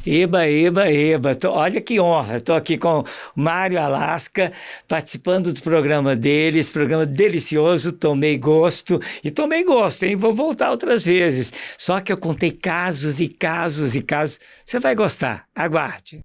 Eba, eba, eba. Olha que honra. Estou aqui com o Mário Alasca, participando do programa dele, esse programa delicioso. Tomei gosto, hein? Vou voltar outras vezes. Só que eu contei casos e casos e casos. Você vai gostar. Aguarde.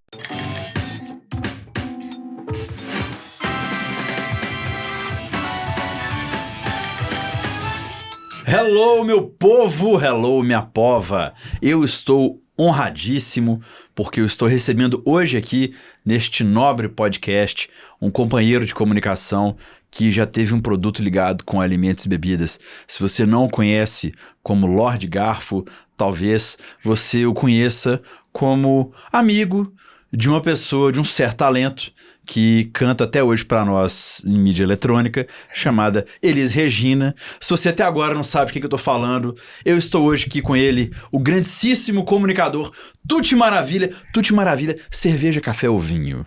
Hello, meu povo! Hello, minha pova! Eu estou honradíssimo porque eu estou recebendo hoje aqui, neste nobre podcast, um companheiro de comunicação que já teve um produto ligado com alimentos e bebidas. Se você não o conhece como Lorde Garfo, talvez você o conheça como amigo de uma pessoa de um certo talento que canta até hoje para nós em mídia eletrônica, chamada Elis Regina. Se você até agora não sabe o que eu tô falando, eu estou hoje aqui com ele, o grandíssimo comunicador Tuti Maravilha. Tuti Maravilha, cerveja, café ou vinho?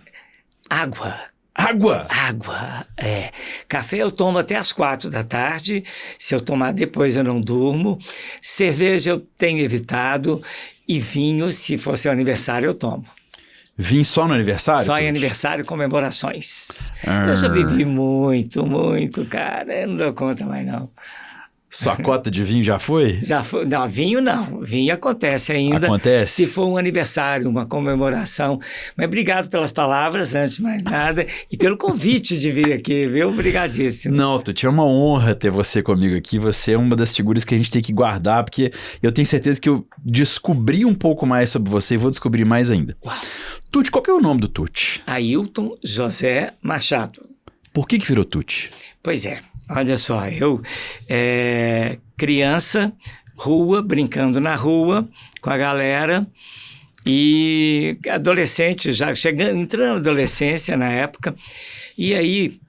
Água. Água? Água, é. Café eu tomo até às 4 da tarde. Se eu tomar depois eu não durmo. Cerveja eu tenho evitado. E vinho, se for seu aniversário, eu tomo. Vinho só no aniversário? Só em aniversário e comemorações. Eu já bebi muito, cara. Eu não dou conta mais, não. Sua cota de vinho já foi? Já foi. Não, vinho não. Vinho acontece ainda. Acontece? Se for um aniversário, uma comemoração. Mas obrigado pelas palavras, antes de mais nada, e pelo convite de vir aqui, viu? Obrigadíssimo. Não, Tuti, é uma honra ter você comigo aqui. Você é uma das figuras que a gente tem que guardar, porque eu tenho certeza que eu descobri um pouco mais sobre você e vou descobrir mais ainda. Uau. Tuti, qual que é o nome do Tuti? Ailton José Machado. Por que virou Tuti? Pois é, olha só, eu criança, rua, brincando na rua com a galera e adolescente, já entrando na adolescência na época, e aí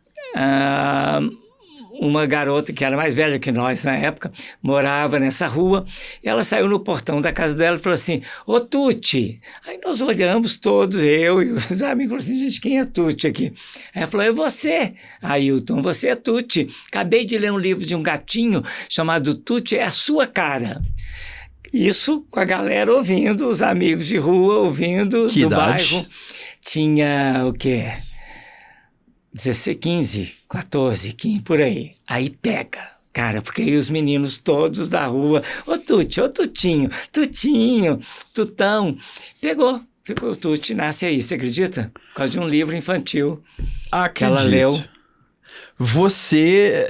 uma garota que era mais velha que nós na época, morava nessa rua, e ela saiu no portão da casa dela e falou assim, ô Tuti. Aí nós olhamos todos, eu e os amigos, falamos assim, gente, quem é Tuti aqui? Aí ela falou, é você, Ailton, você é Tuti. Acabei de ler um livro de um gatinho chamado Tuti é a sua cara. Isso com a galera ouvindo, os amigos de rua ouvindo, que do idade? bairro. Tinha o quê? 16, 15, 14, 15, por aí. Aí pega, cara, porque aí os meninos todos da rua, ô Tuti, ô Tutinho, Tutinho, Tutão, pegou o Tuti, nasce aí, você acredita? Por causa de um livro infantil que ela leu. Você,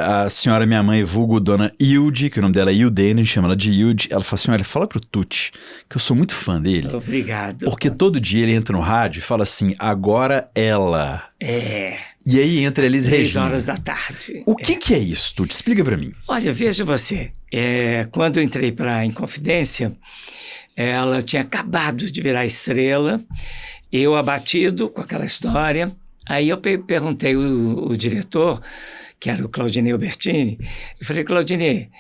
a senhora, minha mãe, vulgo dona Hilde, que o nome dela é Hildene, a gente chama ela de Hilde, ela fala assim, olha, fala pro Tuti, que eu sou muito fã dele. Obrigado. Porque todo dia ele entra no rádio e fala assim, agora ela. É. E aí entra Elis Regina. 3 horas da tarde. O que é isso, Tuti? Explica pra mim. Olha, veja você, quando eu entrei para Inconfidência, ela tinha acabado de virar estrela, eu abatido com aquela história. Aí eu perguntei o diretor, que era o Claudinei Albertini, eu falei, Claudinei,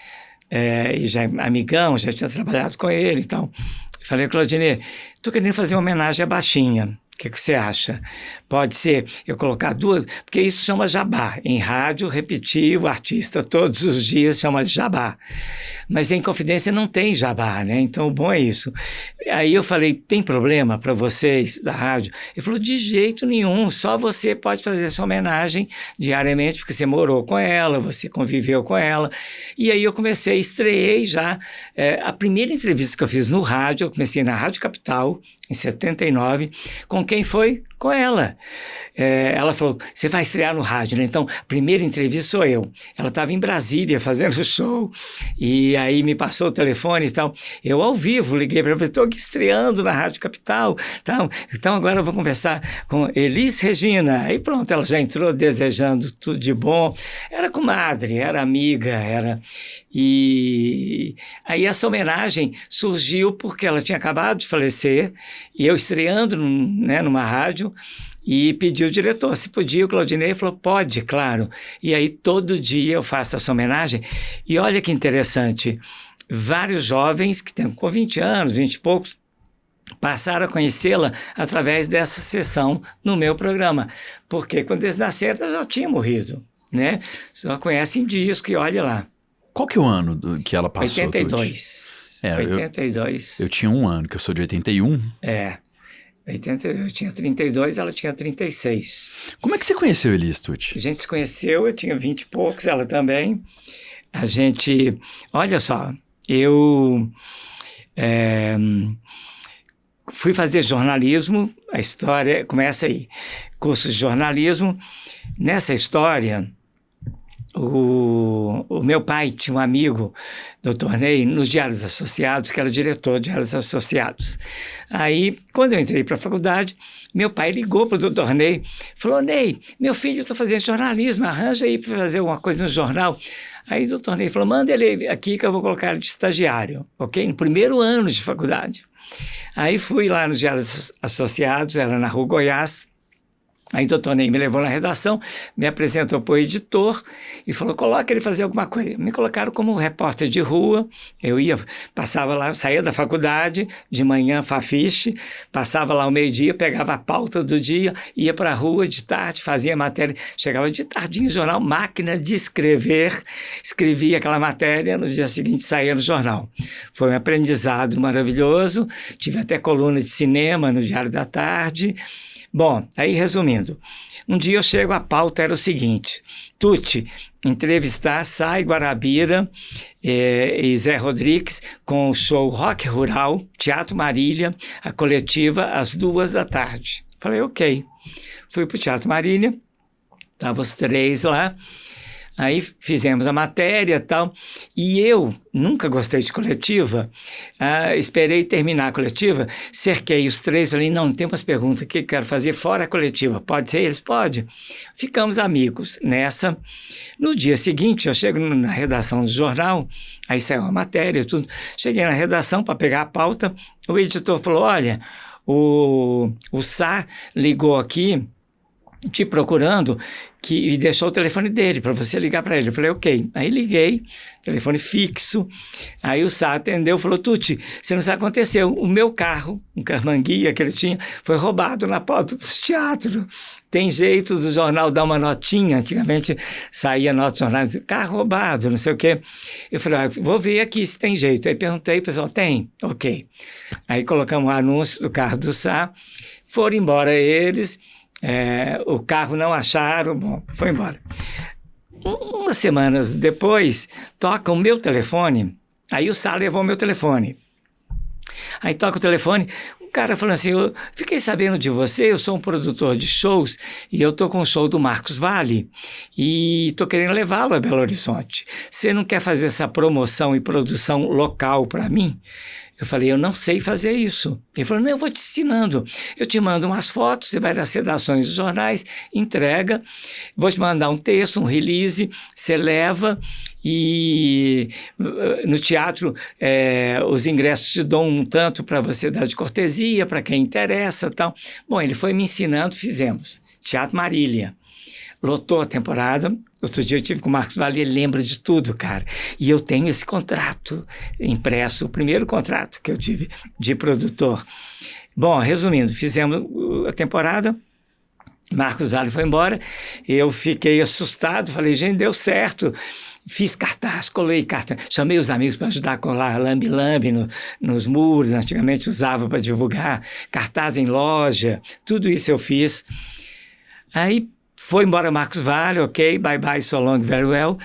e já é amigão, já tinha trabalhado com ele e tal. Eu falei, Claudinei, estou querendo fazer uma homenagem à Baixinha. O que você acha? Pode ser eu colocar 2, porque isso chama jabá. Em rádio, repetir o artista todos os dias chama de jabá. Mas em Confidência não tem jabá, né? Então o bom é isso. Aí eu falei, tem problema para vocês da rádio? Ele falou, de jeito nenhum, só você pode fazer essa homenagem diariamente, porque você morou com ela, você conviveu com ela. E aí eu estreiei já. A primeira entrevista que eu fiz no rádio, eu comecei na Rádio Capital, em 79, com quem foi? Com ela. Ela falou, você vai estrear no rádio, né? Então, a primeira entrevista sou eu. Ela estava em Brasília fazendo show, e aí me passou o telefone e tal. Eu, ao vivo, liguei para ela, estou aqui estreando na Rádio Capital, tal. Então agora eu vou conversar com Elis Regina. Aí pronto, ela já entrou desejando tudo de bom. Era comadre, era amiga, E aí essa homenagem surgiu porque ela tinha acabado de falecer, e eu estreando numa rádio, e pedi ao diretor se podia. O Claudinei falou, pode, claro. E aí todo dia eu faço essa homenagem. E olha que interessante, vários jovens que têm com 20 anos, 20 e poucos, passaram a conhecê-la através dessa sessão no meu programa. Porque quando eles nasceram, ela já tinha morrido, né? Só conhecem disco e olha lá. Qual que é o ano que ela passou? 82. É, 82. Eu tinha 1 ano, que eu sou de 81. Eu tinha 32, ela tinha 36. Como é que você conheceu Elis, Tucci? A gente se conheceu, eu tinha 20 e poucos, ela também. A gente, olha só, eu fui fazer jornalismo, a história começa aí, curso de jornalismo. Nessa história, o meu pai tinha um amigo, Dr. Ney, nos Diários Associados, que era diretor de Diários Associados. Aí, quando eu entrei para a faculdade, meu pai ligou para o Dr. Ney, falou: Ney, meu filho está fazendo jornalismo, arranja aí para fazer alguma coisa no jornal. Aí o Dr. Ney falou: manda ele aqui que eu vou colocar ele de estagiário, ok? No primeiro ano de faculdade. Aí fui lá nos Diários Associados, era na Rua Goiás. Aí o doutor Ney me levou na redação, me apresentou para o editor e falou: coloca ele fazer alguma coisa. Me colocaram como repórter de rua, eu passava lá, saía da faculdade, de manhã fafiche, passava lá ao meio-dia, pegava a pauta do dia, ia para a rua de tarde, fazia matéria, chegava de tardinho no jornal, máquina de escrever, escrevia aquela matéria, no dia seguinte saía no jornal. Foi um aprendizado maravilhoso, tive até coluna de cinema no Diário da Tarde. Bom, aí resumindo, um dia eu chego, a pauta era o seguinte: Tucci, entrevistar Sai Guarabira e Zé Rodrigues com o show Rock Rural, Teatro Marília, a coletiva às 14h. Falei, ok. Fui para o Teatro Marília, estavam os 3 lá. Aí fizemos a matéria e tal, e eu nunca gostei de coletiva, esperei terminar a coletiva, cerquei os 3, falei, não, tem umas perguntas que eu quero fazer fora a coletiva, pode ser eles? Pode. Ficamos amigos nessa. No dia seguinte, eu chego na redação do jornal, aí saiu a matéria, tudo, cheguei na redação para pegar a pauta, o editor falou, olha, o Sá ligou aqui, te procurando, e deixou o telefone dele para você ligar para ele. Eu falei, ok. Aí liguei, telefone fixo. Aí o Sá atendeu, falou, Tucci, você não sabe o que aconteceu. O meu carro, um Carmanguia que ele tinha, foi roubado na porta do teatro. Tem jeito do jornal dar uma notinha, antigamente saía nota do jornal, carro roubado, não sei o quê. Eu falei, vou ver aqui se tem jeito. Aí perguntei, pessoal, tem? Ok. Aí colocamos o anúncio do carro do Sá, foram embora eles. O carro não acharam, bom, foi embora. Umas semanas depois, toca o meu telefone, aí o Sá levou o meu telefone. Aí toca o telefone, um cara falando assim, eu fiquei sabendo de você, eu sou um produtor de shows e eu tô com o show do Marcos Valle e tô querendo levá-lo a Belo Horizonte. Você não quer fazer essa promoção e produção local para mim? Eu falei, eu não sei fazer isso. Ele falou, não, eu vou te ensinando. Eu te mando umas fotos, você vai nas redações dos jornais, entrega, vou te mandar um texto, um release, você leva e no teatro os ingressos te dão um tanto para você dar de cortesia, para quem interessa e tal. Bom, ele foi me ensinando, fizemos. Teatro Marília. Lotou a temporada. Outro dia eu tive com o Marcos Valle, ele lembra de tudo, cara. E eu tenho esse contrato impresso, o primeiro contrato que eu tive de produtor. Bom, resumindo, fizemos a temporada, Marcos Valle foi embora, eu fiquei assustado, falei, gente, deu certo. Fiz cartaz, colei cartaz, chamei os amigos para ajudar a colar lambe-lambe nos muros, antigamente usava para divulgar, cartaz em loja, tudo isso eu fiz. Aí foi embora Marcos Valle, ok, bye bye, so long, very well.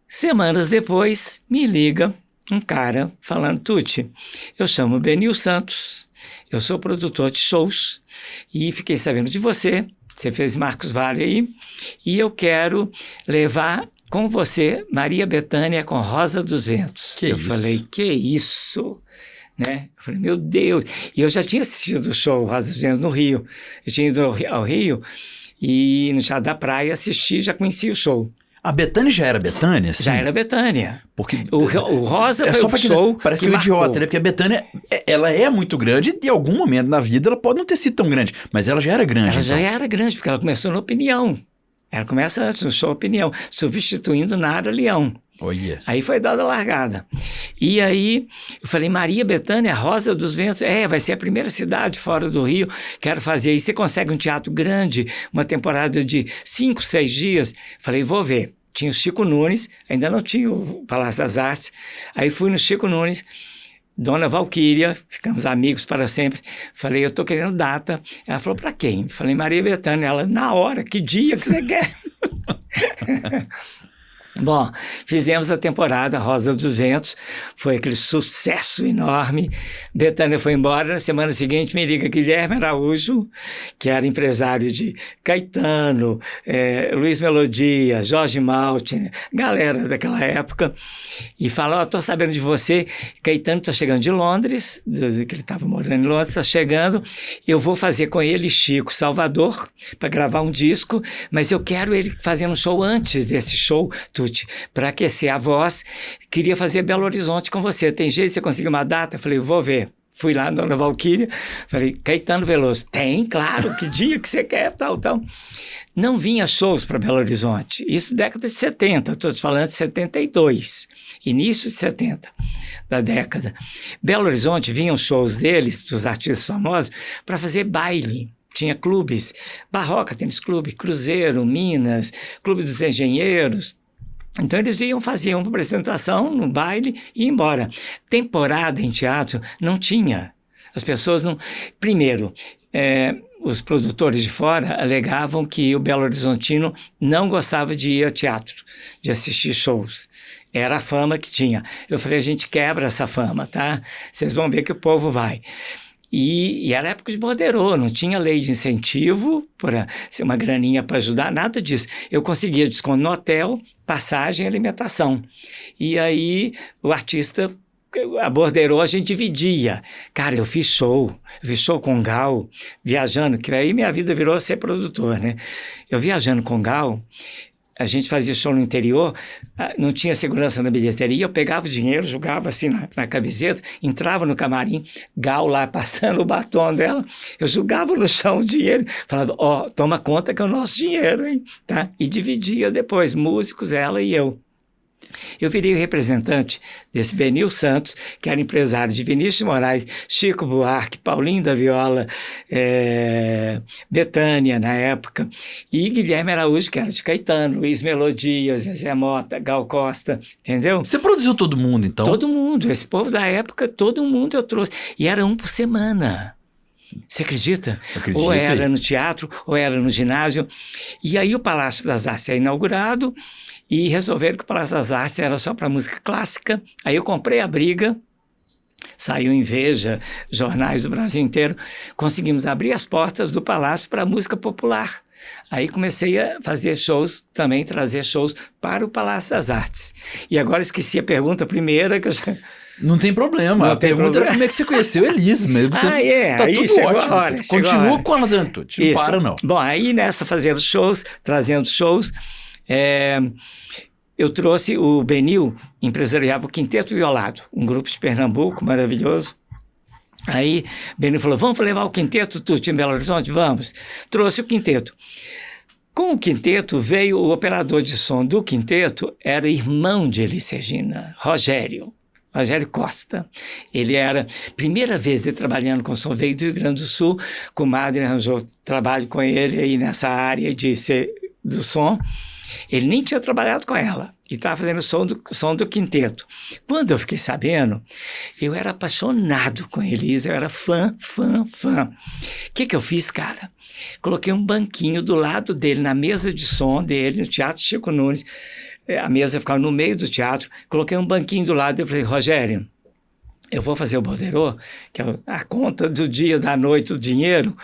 Semanas depois, me liga um cara falando, Tucci, eu chamo Benil Santos, eu sou produtor de shows e fiquei sabendo de você, você fez Marcos Valle aí, e eu quero levar com você Maria Bethânia com Rosa dos Ventos. Eu falei, que isso? Né? Eu falei, meu Deus. E eu já tinha assistido o show Rosa dos Ventos no Rio. Eu tinha ido ao Rio e no Teatro da Praia assisti, já conheci o show. A Bethânia já era Bethânia? Sim. Já era Bethânia. Porque o Rosa foi o show parece que é idiota, né? Porque a Bethânia, ela é muito grande e em algum momento na vida ela pode não ter sido tão grande, mas ela já era grande. Ela já era grande, porque ela começou no Opinião. Ela começa antes, no show Opinião, substituindo Nara Leão. Oh, yeah. Aí foi dada a largada. E aí eu falei, Maria Bethânia, Rosa dos Ventos, vai ser a primeira cidade fora do Rio, quero fazer. E você consegue um teatro grande, uma temporada de 5, 6 dias? Falei, vou ver. tinha o Chico Nunes, ainda não tinha o Palácio das Artes. Aí fui no Chico Nunes, Dona Valquíria, ficamos amigos para sempre. Falei, eu estou querendo data. Ela falou, para quem? Falei, Maria Bethânia. Ela, na hora, que dia que você quer? Bom, fizemos a temporada Rosa dos Ventos, foi aquele sucesso enorme. Bethânia foi embora, na semana seguinte me liga Guilherme Araújo, que era empresário de Caetano, Luiz Melodia, Jorge Maltner, galera daquela época, e fala, estou sabendo de você, Caetano está chegando de Londres, que ele estava morando em Londres, está chegando, eu vou fazer com ele Chico Salvador, para gravar um disco, mas eu quero ele fazendo um show antes desse show, para aquecer a voz, queria fazer Belo Horizonte com você, tem jeito de você conseguir uma data? Eu falei, vou ver. Fui lá, Dona Valquíria, falei, Caetano Veloso, tem, claro, que dia que você quer, tal. Não vinha shows para Belo Horizonte, isso década de 70, estou te falando de 72, início de 70 da década. Belo Horizonte vinham shows deles, dos artistas famosos, para fazer baile. Tinha clubes, Barroca Tênis Clube, Cruzeiro, Minas, Clube dos Engenheiros. Então eles vinham, faziam uma apresentação no baile e iam embora. Temporada em teatro não tinha. As pessoas não... Primeiro, os produtores de fora alegavam que o Belo Horizontino não gostava de ir ao teatro, de assistir shows. Era a fama que tinha. Eu falei, a gente quebra essa fama, tá? Vocês vão ver que o povo vai. E era época de borderô, não tinha lei de incentivo, para ser uma graninha para ajudar, nada disso. Eu conseguia desconto no hotel, passagem e alimentação. E aí o artista, a borderô a gente dividia. Cara, eu fiz show com Gal, viajando, que aí minha vida virou ser produtor, né? Eu viajando com Gal, a gente fazia show no interior, não tinha segurança na bilheteria, eu pegava o dinheiro, jogava assim na camiseta, entrava no camarim, Gal lá passando o batom dela, eu jogava no chão o dinheiro, falava, toma conta que é o nosso dinheiro, hein? Tá? E dividia depois, músicos, ela e eu. Eu virei o representante desse Benil Santos, que era empresário de Vinícius de Moraes, Chico Buarque, Paulinho da Viola, Bethânia na época, e Guilherme Araújo, que era de Caetano, Luiz Melodia, Zezé Mota, Gal Costa, entendeu? Você produziu todo mundo, então? Todo mundo, esse povo da época, todo mundo eu trouxe, e era um por semana. Você acredita? Acredito. Ou era no teatro, ou era no ginásio. E aí o Palácio das Artes é inaugurado, e resolveram que o Palácio das Artes era só para música clássica. Aí eu comprei a briga, saiu em Veja, jornais do Brasil inteiro, conseguimos abrir as portas do Palácio para a música popular. Aí comecei a fazer shows, também trazer shows para o Palácio das Artes. E agora esqueci a pergunta primeira, que eu já... Não tem problema. A pergunta era como é que você conheceu Elis, mesmo. Tá aí tudo ótimo. Continua com ela, Tuti. Não para, não. Bom, aí nessa fazendo shows, trazendo shows, eu trouxe o Benil, empresariava o Quinteto Violado, um grupo de Pernambuco maravilhoso. Aí Benil falou, vamos levar o Quinteto, Tuti, em Belo Horizonte? Vamos. Trouxe o Quinteto. Com o Quinteto veio o operador de som do Quinteto, era irmão de Elis Regina, Rogério Costa. Ele era, primeira vez ele trabalhando com som, veio do Rio Grande do Sul, com o Madre arranjou trabalho com ele aí nessa área do som. Ele nem tinha trabalhado com ela, e estava fazendo o som do Quinteto. Quando eu fiquei sabendo, eu era apaixonado com Elis, eu era fã. O que eu fiz, cara? Coloquei um banquinho do lado dele, na mesa de som dele, no Teatro Chico Nunes, a mesa ficava no meio do teatro, coloquei um banquinho do lado, eu falei, Rogério, eu vou fazer o borderô, que é a conta do dia, da noite, do dinheiro.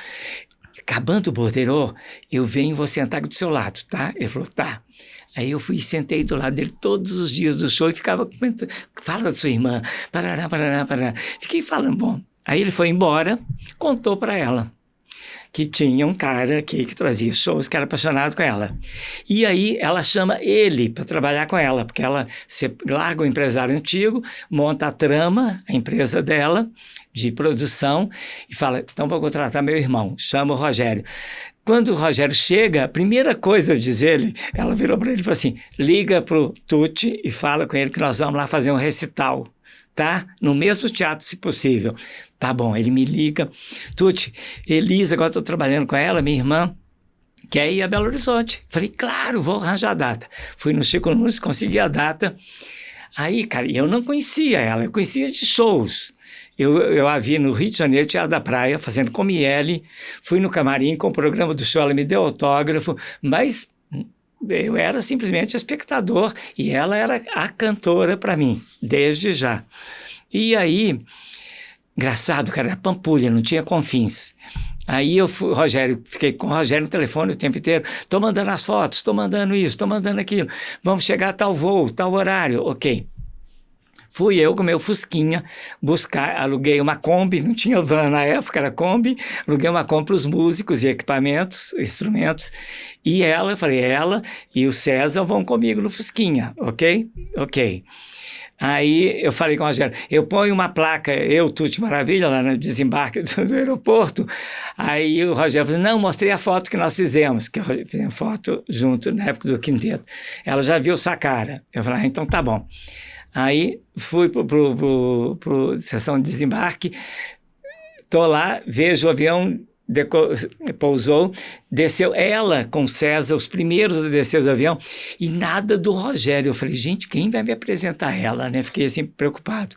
Acabando o borderô, eu venho e vou sentar do seu lado, tá? Ele falou, tá. Aí eu fui e sentei do lado dele todos os dias do show e ficava comentando, fala da sua irmã, parará. Fiquei falando, bom. Aí ele foi embora, contou para ela que tinha um cara aqui que trazia shows, que era apaixonado com ela. E aí ela chama ele para trabalhar com ela, porque ela larga o empresário antigo, monta a Trama, a empresa dela, de produção, e fala, então vou contratar meu irmão, chama o Rogério. Quando o Rogério chega, a primeira coisa, diz ele, ela virou para ele e falou assim, liga pro Tuti e fala com ele que nós vamos lá fazer um recital, tá? No mesmo teatro, se possível. Tá bom, ele me liga. Tuti, Elisa, agora estou trabalhando com ela, minha irmã, quer ir a Belo Horizonte. Falei, claro, vou arranjar a data. Fui no Chico Nunes, consegui a data. Aí, cara, eu não conhecia ela, eu conhecia de shows. Eu a vi no Rio de Janeiro, Teatro da Praia, fazendo com Miele. Fui no camarim com o programa do show, ela me deu autógrafo, mas eu era simplesmente espectador e ela era a cantora para mim, desde já. E aí, engraçado, cara, era Pampulha, não tinha Confins. Aí eu fui, fiquei com o Rogério no telefone o tempo inteiro. Estou mandando as fotos, estou mandando isso, estou mandando aquilo. Vamos chegar a tal voo, tal horário. Ok. Fui eu com meu Fusquinha buscar, aluguei uma Kombi, não tinha van na época, era Kombi. Aluguei uma Kombi para os músicos e equipamentos, instrumentos. E eu falei, ela e o César vão comigo no Fusquinha, ok? Ok. Aí eu falei com o Rogério, eu ponho uma placa, Tuti Maravilha, lá no desembarque do aeroporto. Aí o Rogério falou, não, mostrei a foto que nós fizemos, que fizemos foto junto na época do quinteto. Ela já viu sua cara. Eu falei, então tá bom. Aí fui para a sessão de desembarque, estou lá, vejo o avião, pousou, desceu ela com o César, os primeiros a descer do avião, e nada do Rogério. Eu falei, gente, quem vai me apresentar ela, né? Fiquei assim preocupado.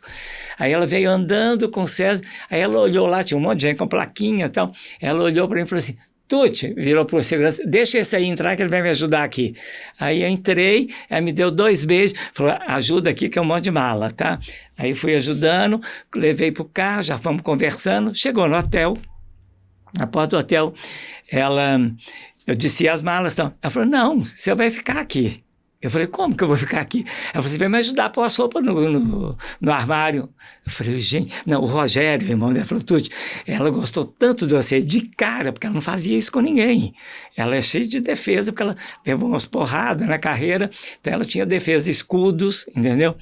Aí ela veio andando com o César, aí ela olhou lá, tinha um monte de gente com plaquinha e tal, ela olhou para mim e falou assim, Tuti, virou para o segurança, deixa esse aí entrar que ele vai me ajudar aqui. Aí eu entrei, ela me deu 2 beijos, falou, ajuda aqui que é um monte de mala, tá? Aí fui ajudando, levei para o carro, já fomos conversando, chegou no hotel, na porta do hotel, eu disse, e as malas estão? Ela falou, não, você vai ficar aqui. Eu falei, como que eu vou ficar aqui? Ela falou, você vai me ajudar a pôr as roupas no armário. Eu falei, gente, não, o Rogério, o irmão dela, falou, Tuti, ela gostou tanto de você de cara, porque ela não fazia isso com ninguém. Ela é cheia de defesa, porque ela levou umas porradas na carreira, então ela tinha defesa, escudos, entendeu?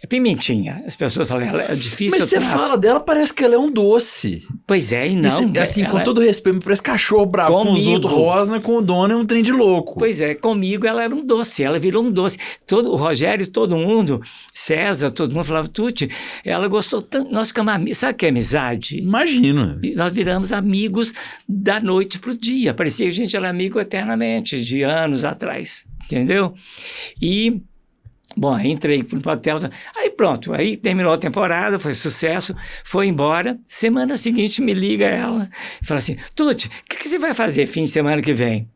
É pimentinha. As pessoas falam, ela é difícil. Mas você fala dela, parece que ela é um doce. Pois é, e não. Isso, assim, com todo respeito, parece cachorro bravo comigo. Com os outros rosna, com o dono é um trem de louco. Pois é, comigo ela era um doce, ela virou um doce. O Rogério, todo mundo, César, todo mundo falava, Tuti, ela gostou tanto, nós ficamos amigos. Sabe o que é amizade? Imagino. E nós viramos amigos da noite pro dia. Parecia que a gente era amigo eternamente, de anos atrás, entendeu? E bom, aí entrei pro hotel, aí pronto, aí terminou a temporada, foi sucesso, foi embora, semana seguinte me liga ela, e fala assim, Tuti, o que você vai fazer fim de semana que vem?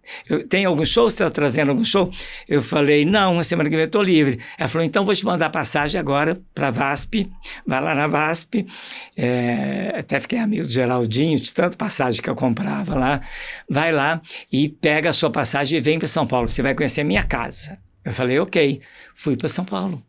Tem algum show, você está trazendo algum show? Eu falei, não, semana que vem eu estou livre. Ela falou, então vou te mandar passagem agora para a VASP, vai lá na VASP, até fiquei amigo do Geraldinho, de tanta passagem que eu comprava lá, vai lá e pega a sua passagem e vem para São Paulo, você vai conhecer a minha casa. Eu falei, ok, fui para São Paulo.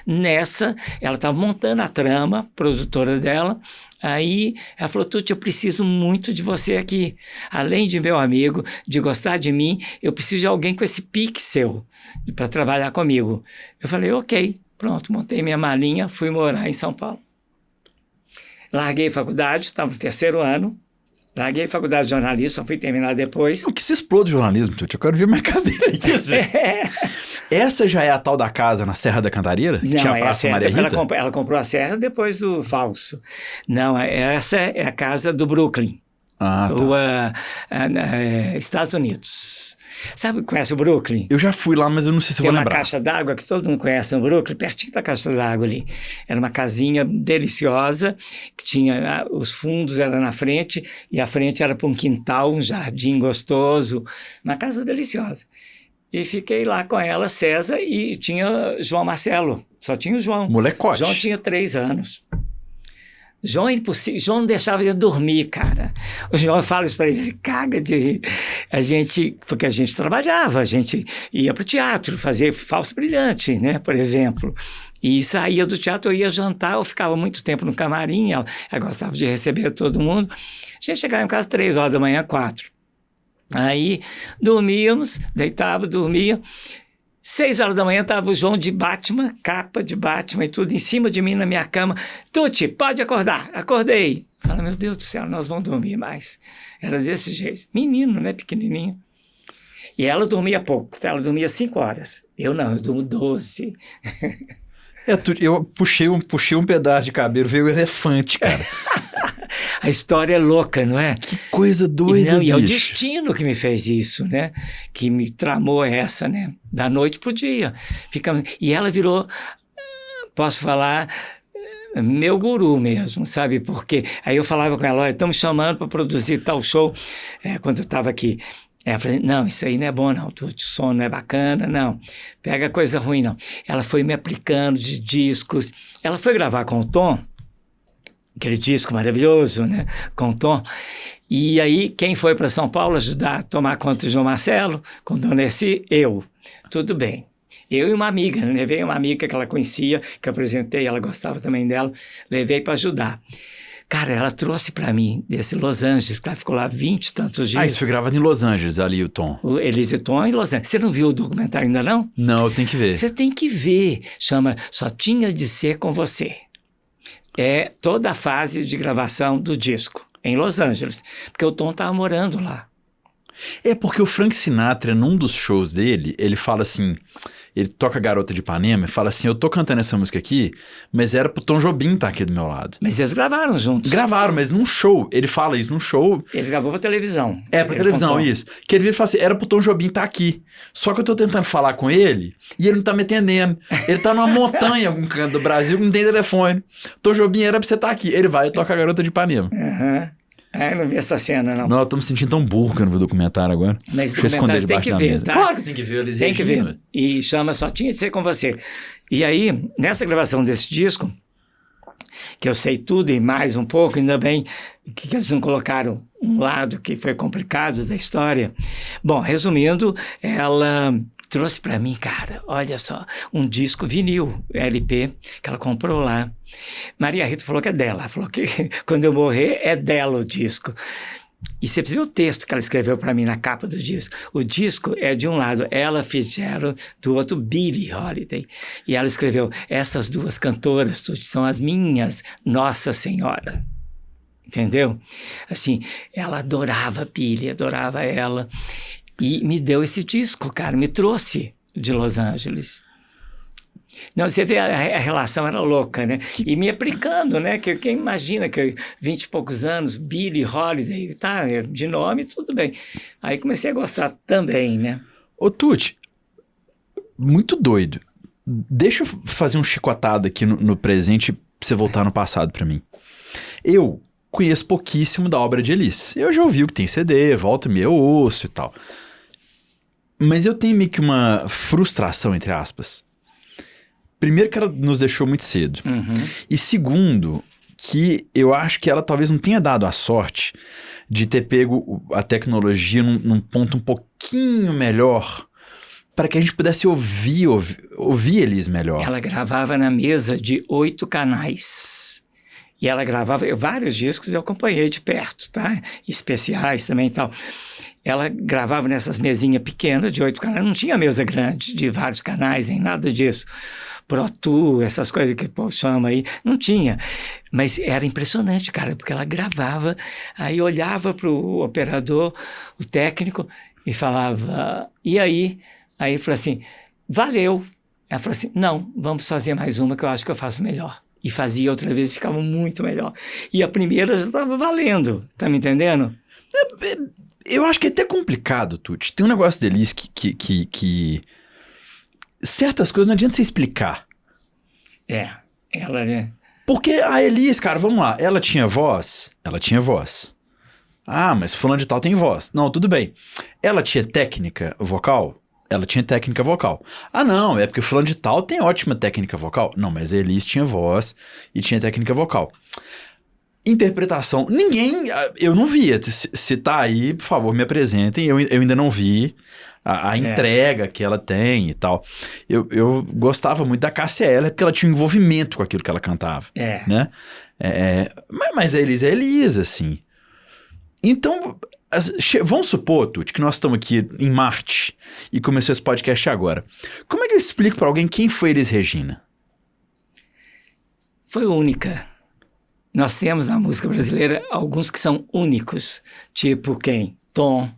Nessa, ela estava montando a trama, produtora dela, aí ela falou, Tuti, eu preciso muito de você aqui. Além de meu amigo, de gostar de mim, eu preciso de alguém com esse pique seu para trabalhar comigo. Eu falei, ok, pronto, montei minha malinha, fui morar em São Paulo. Larguei a faculdade, estava no 3º ano, larguei a faculdade de jornalismo, só fui terminar depois. O que se explode o jornalismo, Tuti? Eu quero ver minha casa dele. Essa já é a tal da casa na Serra da Cantareira? Não, tinha a Praça Maria Rita? Ela comprou a Serra depois do falso. Não, essa é a casa do Brooklyn. Ah, tá. Estados Unidos. Sabe, conhece o Brooklyn? Eu já fui lá, mas eu não sei se eu vou lembrar. Tem uma caixa d'água que todo mundo conhece no Brooklyn, pertinho da caixa d'água ali. Era uma casinha deliciosa, que tinha, os fundos eram na frente, e a frente era para um quintal, um jardim gostoso, uma casa deliciosa. E fiquei lá com ela, César, e tinha João Marcelo, só tinha o João. Molecote. João tinha 3 anos. João não deixava de dormir, cara. O João fala isso para ele caga de rir. Porque a gente trabalhava, a gente ia para o teatro, fazer Falso Brilhante, né, por exemplo. E saía do teatro, eu ia jantar, eu ficava muito tempo no camarim, ela gostava de receber todo mundo. A gente chegava em casa 3 horas da manhã, 4. Aí dormíamos, deitava, dormia. 6 horas da manhã estava o João de Batman, capa de Batman e tudo, em cima de mim na minha cama. Tuti, pode acordar. Acordei. Fala, meu Deus do céu, nós vamos dormir mais. Era desse jeito. Menino, né, pequenininho. E ela dormia pouco, ela dormia 5 horas. Eu não, eu durmo 12. Eu puxei um pedaço de cabelo, veio o elefante, cara. A história é louca, não é? Que coisa doida, E é o bicho. destino que me fez isso, né? Que me tramou essa, né? Da noite pro dia. E ela virou, posso falar, meu guru mesmo, sabe? Porque aí eu falava com ela, olha, estão me chamando para produzir tal show, quando eu estava aqui. Ela falou, não, isso aí não é bom não, o som não é bacana, não, pega coisa ruim não. Ela foi me aplicando de discos, ela foi gravar com o Tom, aquele disco maravilhoso, né, com o Tom, e aí quem foi para São Paulo ajudar a tomar conta do João Marcelo, com o Dona Erci? Eu, tudo bem. Eu e uma amiga, levei uma amiga que ela conhecia, que eu apresentei, ela gostava também dela, levei para ajudar. Cara, ela trouxe para mim, desse Los Angeles, que ela ficou lá 20 e tantos dias. Ah, isso foi gravado em Los Angeles, ali o Tom. O Elise e Tom em Los Angeles. Você não viu o documentário ainda não? Não, eu tenho que ver. Você tem que ver. Chama Só Tinha de Ser Com Você. É toda a fase de gravação do disco, em Los Angeles. Porque o Tom estava morando lá. É porque o Frank Sinatra, num dos shows dele, ele fala assim... Ele toca Garota de Ipanema e fala assim, eu tô cantando essa música aqui, mas era pro Tom Jobim estar aqui do meu lado. Mas eles gravaram juntos. Gravaram, mas num show. Ele fala isso num show. Ele gravou pra televisão. Pra televisão, contou. isso. Que ele vira e fala assim, era pro Tom Jobim estar aqui. Só que eu tô tentando falar com ele e ele não tá me atendendo. Ele tá numa montanha em algum canto do Brasil que não tem telefone. Tom Jobim era pra você estar aqui. Ele vai e toca a Garota de Ipanema. Aham. Eu não vi essa cena, não. Não, eu tô me sentindo tão burro que eu não vi o documentário agora. Mas Deixa eu esconder documentário você tem debaixo que da ver, mesa. tá? Claro que tem que ver, Elis Tem que Regina. ver. E chama Só Tinha de Ser Com Você. E aí, nessa gravação desse disco, que eu sei tudo e mais um pouco, ainda bem que eles não colocaram um lado que foi complicado da história. Bom, resumindo, ela trouxe para mim, cara, olha só, um disco vinil, LP, que ela comprou lá. Maria Rita falou que é dela, ela falou que quando eu morrer é dela o disco. E você precisa ver o texto que ela escreveu para mim na capa do disco. O disco é de um lado Ella Fitzgerald, do outro Billie Holiday. E ela escreveu, essas duas cantoras são as minhas Nossa Senhora. Entendeu? Assim, ela adorava Billie, adorava ela. E me deu esse disco, cara, me trouxe de Los Angeles. Não, você vê, a relação era louca, né? E me aplicando, né? Que quem imagina que 20 e poucos anos, Billie Holiday, tá? De nome, tudo bem. Aí comecei a gostar também, né? Ô, Tuti, muito doido. Deixa eu fazer um chicotado aqui no presente pra você voltar no passado pra mim. Eu conheço pouquíssimo da obra de Elis. Eu já ouvi o que tem CD, volta e meia eu ouço e tal. Mas eu tenho meio que uma frustração, entre aspas. Primeiro que ela nos deixou muito cedo. Uhum. E segundo, que eu acho que ela talvez não tenha dado a sorte de ter pego a tecnologia num ponto um pouquinho melhor para que a gente pudesse ouvir eles melhor. Ela gravava na mesa de 8 canais. E ela gravava, vários discos eu acompanhei de perto, tá? Especiais também e tal. Ela gravava nessas mesinhas pequenas de 8 canais, não tinha mesa grande de vários canais, nem nada disso. Pro Tour, essas coisas que o povo chama aí, não tinha. Mas era impressionante, cara, porque ela gravava, aí olhava pro operador, o técnico, e falava, e aí? Aí ele falou assim, valeu. Ela falou assim, não, vamos fazer mais uma que eu acho que eu faço melhor. E fazia outra vez, ficava muito melhor. E a primeira já estava valendo, tá me entendendo? Eu acho que é até complicado, Tuti. Tem um negócio deles que certas coisas não adianta você explicar. Ela, né? Porque a Elis, cara, vamos lá, ela tinha voz? Ela tinha voz. Ah, mas fulano de tal tem voz. Não, tudo bem. Ela tinha técnica vocal? Ela tinha técnica vocal. Ah, não, é porque fulano de tal tem ótima técnica vocal. Não, mas a Elis tinha voz e tinha técnica vocal. Interpretação, eu não via. Se tá aí, por favor, me apresentem. Eu ainda não vi a entrega que ela tem e tal. Eu gostava muito da Cássia Eller, porque ela tinha um envolvimento com aquilo que ela cantava. Né? Mas a Elis é Elis, assim. Então, vamos supor, Tuti, que nós estamos aqui em Marte e começou esse podcast agora. Como é que eu explico para alguém quem foi Elis Regina? Foi única. Nós temos na música brasileira alguns que são únicos, tipo quem? Tom,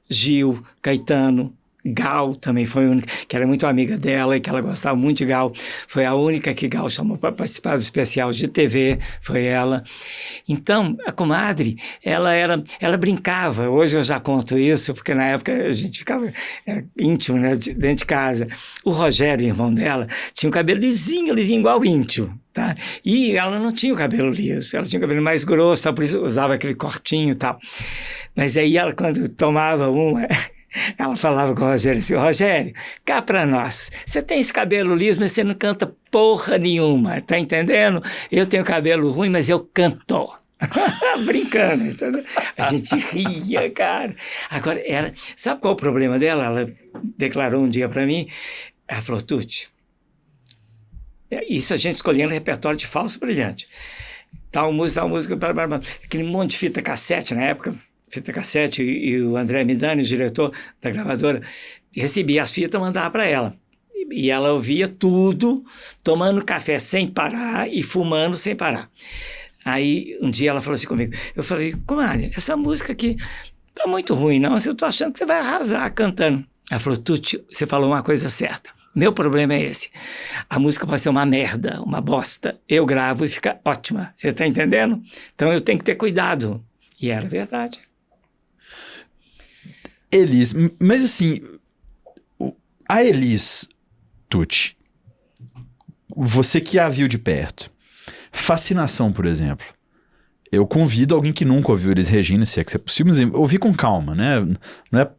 Gil, Caetano, Gal também foi a única, que era muito amiga dela e que ela gostava muito de Gal. Foi a única que Gal chamou para participar do especial de TV, foi ela. Então, a comadre, ela brincava. Hoje eu já conto isso, porque na época a gente ficava íntimo, né, dentro de casa. O Rogério, irmão dela, tinha um cabelo lisinho igual o Íntio. Tá? E ela não tinha o cabelo liso, ela tinha o cabelo mais grosso, tá? Por isso usava aquele cortinho e tal. Mas aí ela, quando tomava uma, ela falava com o Rogério assim: Rogério, cá pra nós, você tem esse cabelo liso, mas você não canta porra nenhuma, tá entendendo? Eu tenho cabelo ruim, mas eu canto. Brincando, entendeu? A gente ria, cara. Agora, sabe qual é o problema dela? Ela declarou um dia pra mim, ela falou: Tuti, isso a gente escolhendo repertório de Falso Brilhante. Tal música, aquele monte de fita cassete na época, fita cassete, e o André Midani, o diretor da gravadora, recebia as fitas e mandava para ela. E ela ouvia tudo, tomando café sem parar e fumando sem parar. Aí, um dia ela falou assim comigo, eu falei: comadre, essa música aqui tá muito ruim, não? Eu tô achando que você vai arrasar cantando. Ela falou: Tuti, você falou uma coisa certa. Meu problema é esse. A música pode ser uma merda, uma bosta. Eu gravo e fica ótima. Você está entendendo? Então eu tenho que ter cuidado. E era verdade. Elis, mas assim, a Elis Tucci, você que a viu de perto, Fascinação, por exemplo. Eu convido alguém que nunca ouviu Elis Regina, se é que isso é possível, mas ouvir com calma, né? Não é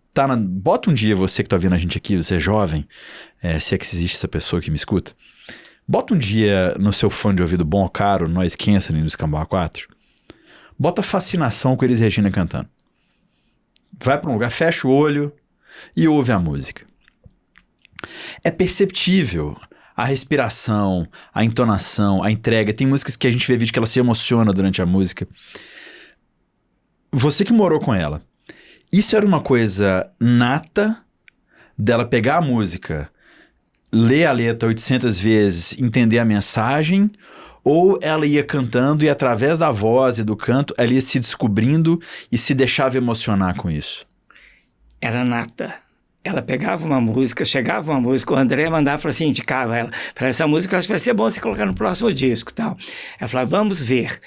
bota um dia, você que tá vendo a gente aqui, você é jovem, se é que existe essa pessoa que me escuta, bota um dia no seu fone de ouvido bom ou caro, Noise Cancelling do Escambau 4, bota Fascinação com Elis Regina cantando. Vai pra um lugar, fecha o olho e ouve a música. É perceptível a respiração, a entonação, a entrega. Tem músicas que a gente vê vídeo que ela se emociona durante a música. Você que morou com ela, isso era uma coisa nata dela pegar a música, ler a letra 800 vezes, entender a mensagem, ou ela ia cantando e através da voz e do canto ela ia se descobrindo e se deixava emocionar com isso? Era nata. Ela pegava uma música, chegava uma música, o André mandava, falava assim, indicava ela, para essa música acho que vai ser bom você colocar no próximo disco e tal. Ela falava: vamos ver.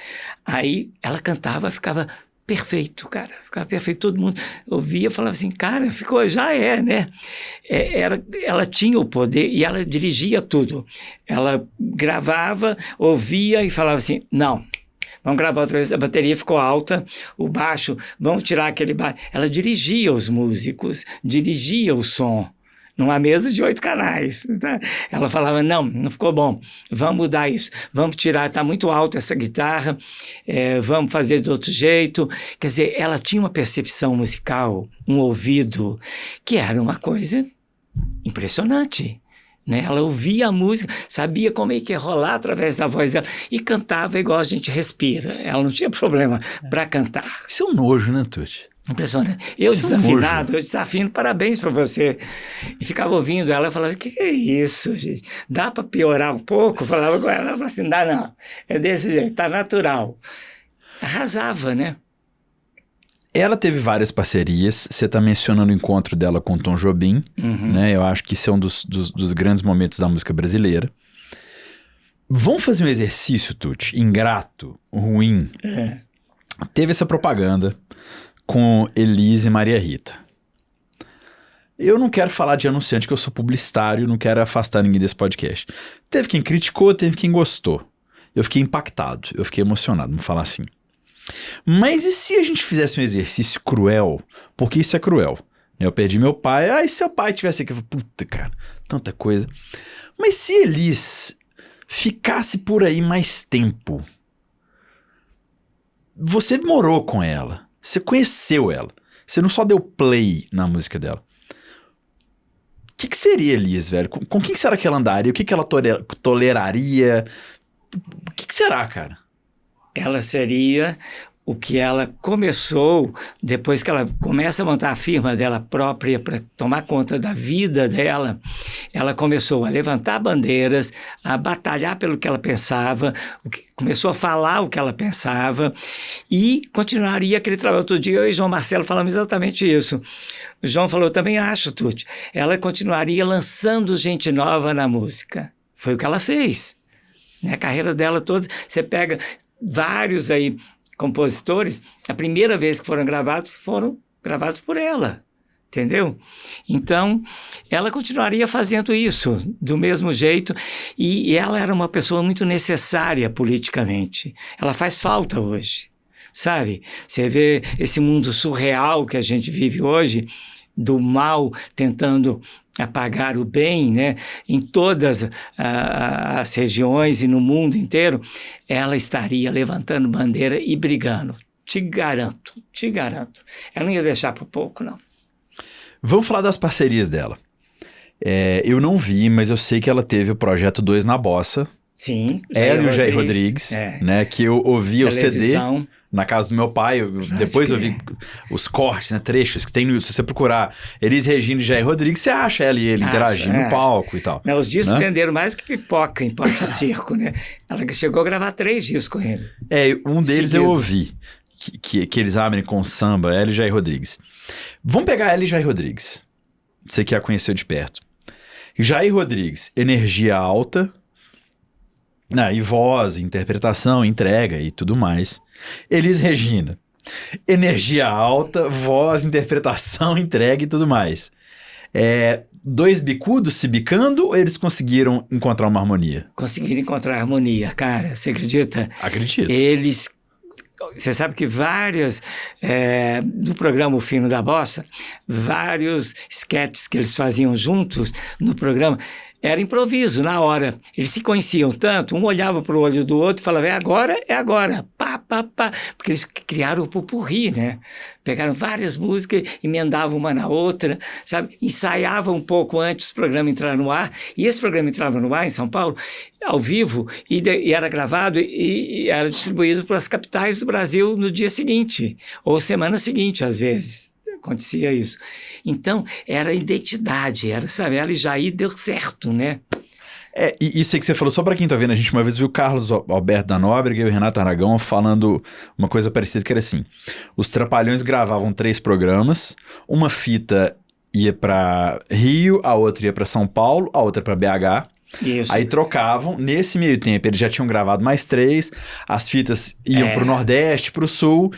Aí ela cantava, ficava perfeito, cara, ficava perfeito, todo mundo ouvia, falava assim: cara, ficou, já né? Ela tinha o poder e ela dirigia tudo. Ela gravava, ouvia e falava assim: não, vamos gravar outra vez, a bateria ficou alta, o baixo, vamos tirar aquele baixo. Ela dirigia os músicos, dirigia o som, numa mesa de 8 canais. Tá? Ela falava: não ficou bom, vamos mudar isso, vamos tirar, está muito alta essa guitarra, vamos fazer de outro jeito. Quer dizer, ela tinha uma percepção musical, um ouvido, que era uma coisa impressionante. Né? Ela ouvia a música, sabia como é que ia rolar através da voz dela e cantava igual a gente respira. Ela não tinha problema para cantar. Isso é um nojo, né, Tucci? Impressionante. Eu desafinado, eu desafino, parabéns para você. E ficava ouvindo ela e falava: o que é isso, gente? Dá para piorar um pouco? Falava com ela, ela falava assim: dá não, é desse jeito, tá natural. Arrasava, né? Ela teve várias parcerias, você está mencionando o encontro dela com Tom Jobim, né? Eu acho que isso é um dos grandes momentos da música brasileira. Vamos fazer um exercício, Tucci, ingrato, ruim. Teve essa propaganda com Elis e Maria Rita. Eu não quero falar de anunciante, que eu sou publicitário, não quero afastar ninguém desse podcast. Teve quem criticou, teve quem gostou. Eu fiquei impactado, eu fiquei emocionado, vamos falar assim. Mas e se a gente fizesse um exercício cruel? Porque isso é cruel. Eu perdi meu pai, e se seu pai tivesse aqui? Puta, cara, tanta coisa. Mas se Elis ficasse por aí mais tempo, você morou com ela, você conheceu ela, você não só deu play na música dela. O que seria Elis, velho? Com quem será que ela andaria? O que ela toleraria? O que será, cara? Ela seria o que ela começou, depois que ela começa a montar a firma dela própria para tomar conta da vida dela, ela começou a levantar bandeiras, a batalhar pelo que ela pensava, começou a falar o que ela pensava e continuaria aquele trabalho. Outro dia eu e João Marcelo falamos exatamente isso. O João falou, eu também acho, Tuti, ela continuaria lançando gente nova na música. Foi o que ela fez. Né? A carreira dela toda, você pega vários aí compositores, a primeira vez que foram gravados por ela, entendeu? Então, ela continuaria fazendo isso do mesmo jeito e ela era uma pessoa muito necessária politicamente. Ela faz falta hoje, sabe? Você vê esse mundo surreal que a gente vive hoje, do mal tentando apagar o bem, né? Em todas as regiões e no mundo inteiro, ela estaria levantando bandeira e brigando. Te garanto. Ela não ia deixar por pouco, não. Vamos falar das parcerias dela. Eu não vi, mas eu sei que ela teve o Projeto 2 na Bossa. Sim. Ela e o Jair Rodrigues, né? Que eu ouvi o CD na casa do meu pai. Depois eu vi os cortes, né? Trechos que tem no... Se você procurar Elis Regina e Jair Rodrigues, você acha ela e ele interagindo no palco e tal. Os discos venderam mais que pipoca em porte circo, né? Ela chegou a gravar 3 discos com ele. Um deles eu ouvi. Que eles abrem com samba, ela e Jair Rodrigues. Vamos pegar ela e Jair Rodrigues. Você que a conheceu de perto. Jair Rodrigues, energia alta... e voz, interpretação, entrega e tudo mais. Elis Regina, energia alta, voz, interpretação, entrega e tudo mais. 2 bicudos se bicando ou eles conseguiram encontrar uma harmonia? Conseguiram encontrar harmonia, cara, você acredita? Acredito. Você sabe que do programa O Fino da Bossa, vários sketches que eles faziam juntos no programa, era improviso, na hora. Eles se conheciam tanto, um olhava para o olho do outro e falava, é agora, pá. Porque eles criaram o popurrí, né? Pegaram várias músicas, emendavam uma na outra, sabe? Ensaiavam um pouco antes do programa entrar no ar. E esse programa entrava no ar em São Paulo, ao vivo, e era gravado e era distribuído para as capitais do Brasil no dia seguinte, ou semana seguinte, às vezes. Acontecia isso. Então, era identidade, sabe? Ela e Jair deu certo, né? E isso aí que você falou, só pra quem tá vendo, a gente uma vez viu o Carlos Alberto da Nóbrega e o Renato Aragão falando uma coisa parecida, que era assim, os Trapalhões gravavam 3 programas, uma fita ia pra Rio, a outra ia pra São Paulo, a outra pra BH, Isso. Aí trocavam, nesse meio tempo eles já tinham gravado mais 3, as fitas iam pro Nordeste, pro Sul,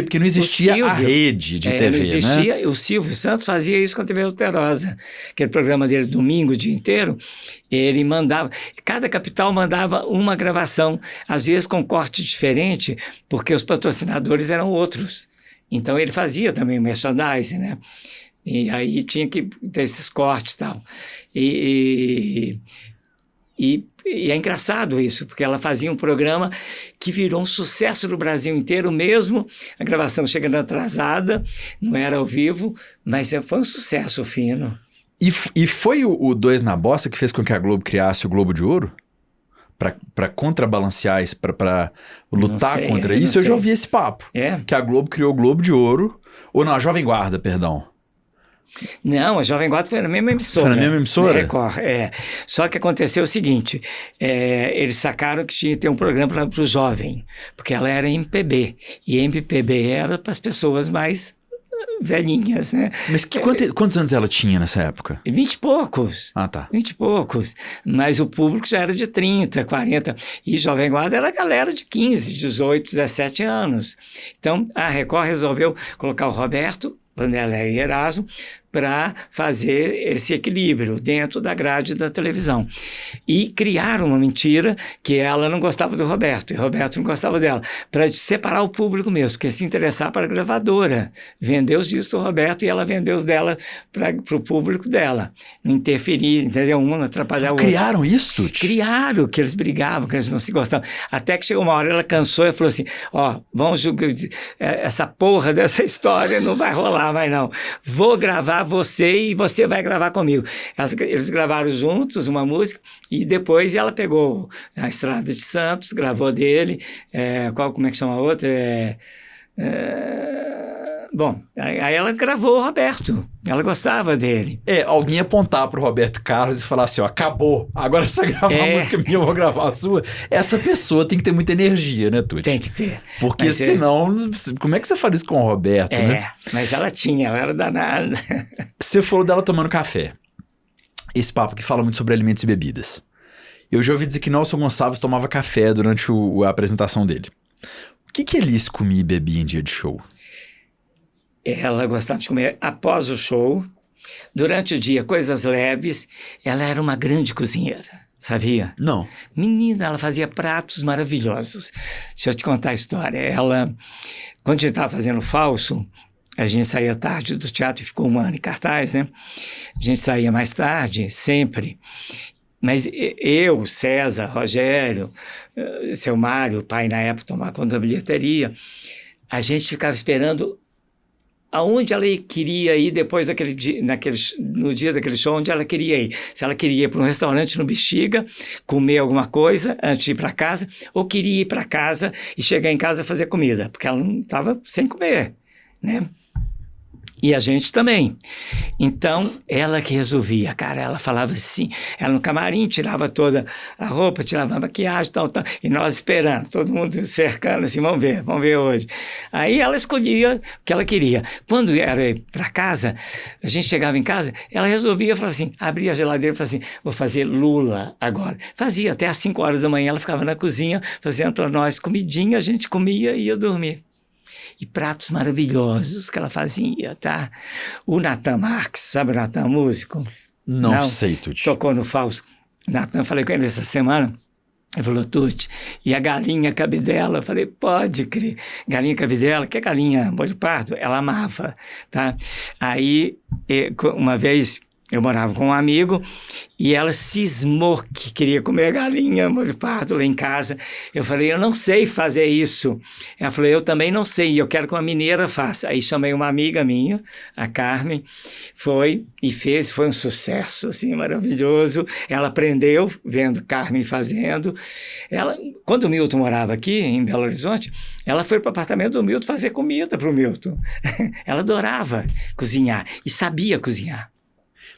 porque não existia a rede de TV, não existia, né? O Silvio Santos fazia isso com a TV Alterosa, aquele programa dele domingo o dia inteiro, ele mandava, cada capital mandava uma gravação, às vezes com corte diferente, porque os patrocinadores eram outros, então ele fazia também merchandising, né? E aí tinha que ter esses cortes e tal. E é engraçado isso, porque ela fazia um programa que virou um sucesso no Brasil inteiro, mesmo a gravação chegando atrasada, não era ao vivo, mas foi um sucesso fino. E foi o 2 na Bossa que fez com que a Globo criasse o Globo de Ouro? Para contrabalancear isso, para lutar contra isso? Eu já ouvi esse papo. Que a Globo criou o Globo de Ouro, ou não, a Jovem Guarda, perdão. Não, a Jovem Guarda foi na mesma emissora. Foi na mesma emissora? Record, Só que aconteceu o seguinte, eles sacaram que tinha que ter um programa para o jovem, porque ela era MPB, e MPB era para as pessoas mais velhinhas, né? Mas quantos anos ela tinha nessa época? 20 e poucos. Ah, tá. 20 e poucos. Mas o público já era de 30, 40. E Jovem Guarda era a galera de 15, 18, 17 anos. Então, a Record resolveu colocar o Roberto, Vanderlei e Erasmo, para fazer esse equilíbrio dentro da grade da televisão. E criaram uma mentira que ela não gostava do Roberto, e Roberto não gostava dela, para separar o público mesmo, porque se interessar para a gravadora, vender os discos do Roberto e ela vender os dela para o público dela. Não interferir, entendeu? Um atrapalhar o outro. Criaram isso? Criaram, que eles brigavam, que eles não se gostavam. Até que chegou uma hora, ela cansou e falou assim, vamos julgar, essa porra dessa história não vai rolar mais não. Vou gravar você e você vai gravar comigo. Eles gravaram juntos uma música e depois ela pegou a Estrada de Santos, gravou dele, como é que chama a outra? Bom, aí ela gravou o Roberto. Ela gostava dele. Alguém apontar pro Roberto Carlos e falar assim, ó, acabou, agora você vai gravar uma música minha, eu vou gravar a sua. Essa pessoa tem que ter muita energia, né, Tuti? Tem que ter. Porque senão, como é que você fala isso com o Roberto, né? Mas ela era danada. Você falou dela tomando café. Esse papo que fala muito sobre alimentos e bebidas. Eu já ouvi dizer que Nelson Gonçalves tomava café durante a apresentação dele. O que Elis comia e bebia em dia de show? Ela gostava de comer após o show, durante o dia, coisas leves. Ela era uma grande cozinheira, sabia? Não. Menina, ela fazia pratos maravilhosos. Deixa eu te contar a história. Ela, quando a gente estava fazendo Falso, a gente saía tarde do teatro e ficou um ano em cartaz, né? A gente saía mais tarde, sempre. Mas eu, César, Rogério, seu Mário, pai na época, tomava conta da bilheteria, a gente ficava esperando aonde ela queria ir depois daquele dia, no dia daquele show, onde ela queria ir. Se ela queria ir para um restaurante no Bexiga, comer alguma coisa antes de ir para casa, ou queria ir para casa e chegar em casa e fazer comida, porque ela não estava sem comer, né? E a gente também. Então, ela que resolvia, cara, ela falava assim, ela no camarim tirava toda a roupa, tirava a maquiagem, tal, e nós esperando, todo mundo cercando assim, vamos ver hoje. Aí ela escolhia o que ela queria. Quando era para casa, a gente chegava em casa, ela resolvia, falava assim, abria a geladeira e falava assim, vou fazer lula agora. Fazia até às 5 horas da manhã, ela ficava na cozinha fazendo para nós comidinha, a gente comia e ia dormir. E pratos maravilhosos que ela fazia, tá? O Natan Marques, sabe o Natan, músico? Não sei, Tuti. Tocou no Falso. Natan, falei com ele essa semana, ele falou, Tuti, e a galinha cabidela? Eu falei, pode crer. Galinha cabidela, que é galinha molho pardo, ela amava, tá? Aí, uma vez, eu morava com um amigo e ela cismou que queria comer galinha molho pardo lá em casa. Eu falei, eu não sei fazer isso. Ela falou, eu também não sei, eu quero que uma mineira faça. Aí chamei uma amiga minha, a Carmen, foi e fez, foi um sucesso, assim, maravilhoso. Ela aprendeu vendo Carmen fazendo. Ela, quando o Milton morava aqui, em Belo Horizonte, ela foi para o apartamento do Milton fazer comida para o Milton. Ela adorava cozinhar e sabia cozinhar.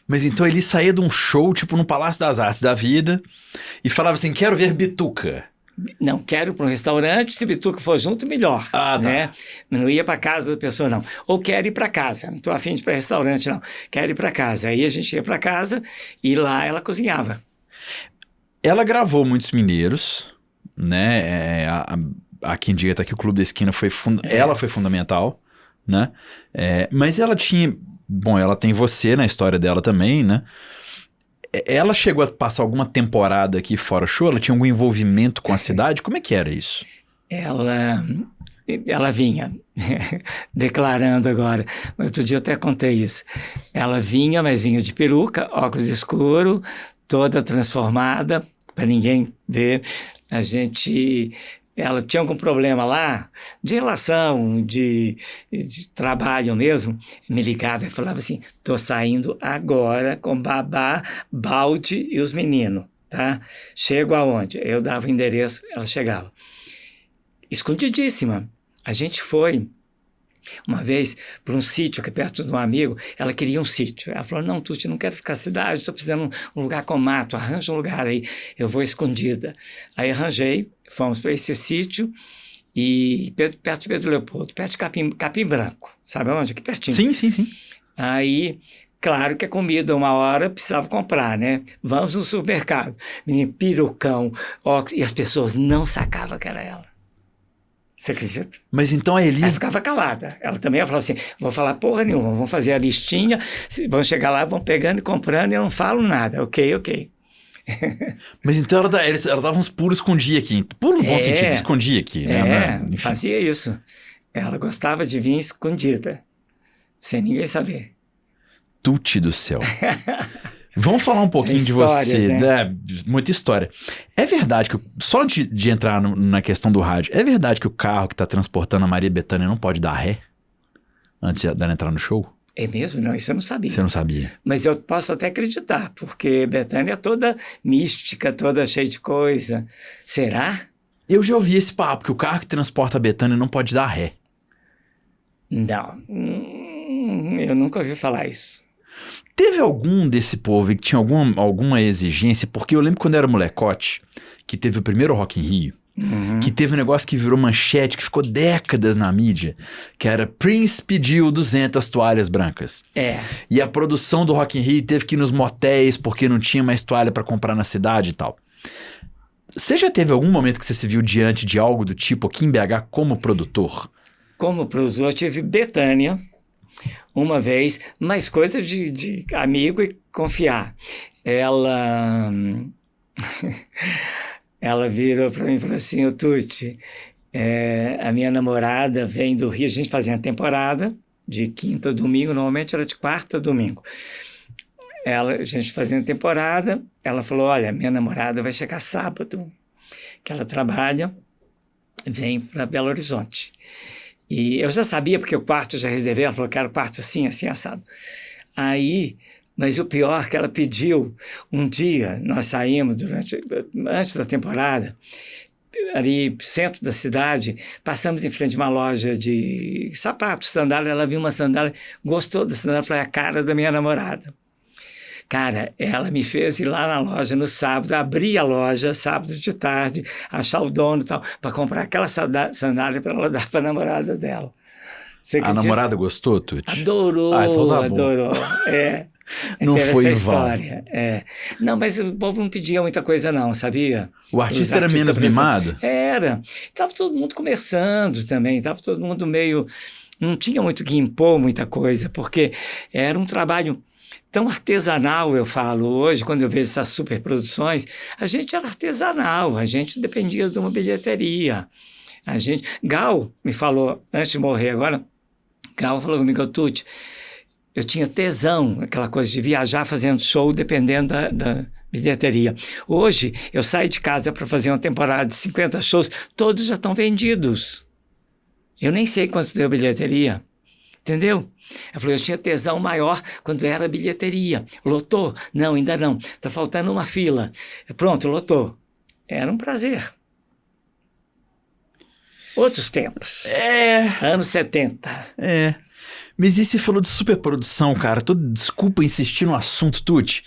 Mas então ele saía de um show, tipo no Palácio das Artes da Vida, e falava assim, quero ver Bituca. Não, quero ir para um restaurante, se Bituca for junto, melhor. Ah, tá. Né? Não ia para casa da pessoa, não. Ou quero ir para casa, não estou afim de ir para restaurante, não. Quero ir para casa. Aí a gente ia para casa e lá ela cozinhava. Ela gravou muitos mineiros, né? Há quem diga até que o Clube da Esquina ela foi fundamental, né? Mas ela tinha... Bom, ela tem você na história dela também, né? Ela chegou a passar alguma temporada aqui fora show? Ela tinha algum envolvimento com a cidade? Como é que era isso? Ela vinha, declarando agora, mas outro dia eu até contei isso. Ela vinha, mas vinha de peruca, óculos escuro, toda transformada, para ninguém ver. Ela tinha algum problema lá, de relação, de trabalho mesmo, me ligava e falava assim, tô saindo agora com babá, balde e os meninos, tá? Chego aonde? Eu dava o endereço, ela chegava. Escondidíssima. A gente foi uma vez para um sítio aqui perto de um amigo, ela queria um sítio. Ela falou, não, Tuti, não quero ficar na cidade, estou precisando de um lugar com mato, arranja um lugar aí, eu vou escondida. Aí arranjei, fomos para esse sítio, e perto de Pedro Leopoldo, perto de Capim Branco, sabe onde? Aqui pertinho. Sim. Aí, claro que a comida, uma hora, precisava comprar, né? Vamos no supermercado. Menino, perucão, óculos, e as pessoas não sacavam que era ela. Você acredita? Mas então a Elis... Ela ficava calada. Ela também ia falar assim, vou falar porra nenhuma, vão fazer a listinha, vão chegar lá, vão pegando e comprando, e eu não falo nada. Ok. Mas então ela dava uns pulos, escondia aqui. Puro no bom sentido, escondia aqui, né? Fazia isso. Ela gostava de vir escondida, sem ninguém saber. Tuti do céu. Vamos falar um pouquinho de você, né? Muita história. É verdade que, só de entrar na questão do rádio, é verdade que o carro que está transportando a Maria Bethânia não pode dar ré antes dela entrar no show? É mesmo? Não, isso eu não sabia. Você não sabia? Mas eu posso até acreditar, porque Bethânia é toda mística, toda cheia de coisa. Será? Eu já ouvi esse papo, que o carro que transporta a Bethânia não pode dar ré. Não, eu nunca ouvi falar isso. Teve algum desse povo que tinha alguma exigência? Porque eu lembro quando eu era molecote, que teve o primeiro Rock in Rio, que teve um negócio que virou manchete, que ficou décadas na mídia, que era Prince pediu 200 toalhas brancas. E a produção do Rock in Rio teve que ir nos motéis porque não tinha mais toalha para comprar na cidade e tal. Você já teve algum momento que você se viu diante de algo do tipo aqui em BH como produtor? Como produtor, eu tive Bethânia uma vez, mas coisa de amigo e confiar. Ela virou para mim e falou assim, ô Tuti, a minha namorada vem do Rio, a gente fazia a temporada de quinta a domingo, normalmente era de quarta a domingo. A gente fazia a temporada, ela falou, olha, minha namorada vai chegar sábado, que ela trabalha, vem para Belo Horizonte. E eu já sabia, porque o quarto eu já reservei, ela falou que era o quarto assim, assim, assado. Mas o pior é que ela pediu, um dia, nós saímos antes da temporada, ali centro da cidade, passamos em frente a uma loja de sapatos, sandália, ela viu uma sandália, gostou da sandália, falou, é a cara da minha namorada. Cara, ela me fez ir lá na loja no sábado, abrir a loja sábado de tarde, achar o dono e tal, para comprar aquela sandália para ela dar para a namorada dela. A namorada gostou, Tuti? Adorou, então tá bom. adorou. Não foi essa em vão. história. Não, mas o povo não pedia muita coisa não, sabia? O artista era menos mimado? Era. Estava todo mundo começando também, estava todo mundo meio... Não tinha muito que impor muita coisa, porque era um trabalho... tão artesanal, eu falo hoje, quando eu vejo essas superproduções, a gente era artesanal, a gente dependia de uma bilheteria. Gal me falou, antes de morrer agora, Gal falou comigo, Tuti, eu tinha tesão, aquela coisa de viajar fazendo show dependendo da bilheteria. Hoje, eu saio de casa para fazer uma temporada de 50 shows, todos já estão vendidos. Eu nem sei quanto deu bilheteria. Entendeu? Ela falou, eu tinha tesão maior quando era bilheteria. Lotou? Não, ainda não. Está faltando uma fila. Pronto, lotou. Era um prazer. Outros tempos. Anos 70. Mas e você falou de superprodução, cara? Desculpa insistir no assunto, Tuti.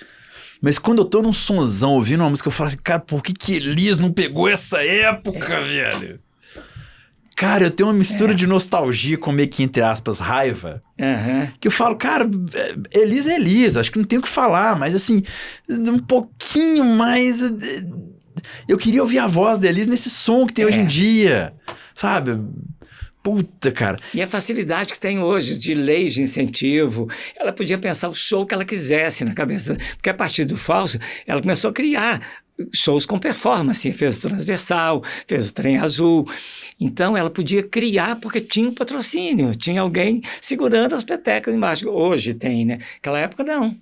Mas quando eu tô num sonzão ouvindo uma música, eu falo assim, cara, por que Elis não pegou essa época, velho? Cara, eu tenho uma mistura de nostalgia com meio que, entre aspas, raiva. Que eu falo, cara, Elis é Elis, acho que não tenho o que falar, mas assim, um pouquinho mais... Eu queria ouvir a voz da Elis nesse som que tem hoje em dia, sabe? Puta, cara. E a facilidade que tem hoje de leis de incentivo, ela podia pensar o show que ela quisesse na cabeça, porque a partir do falso, ela começou a criar shows com performance, fez o Transversal, fez o Trem Azul, então ela podia criar porque tinha um patrocínio, tinha alguém segurando as petecas embaixo, hoje tem, né? Naquela época não.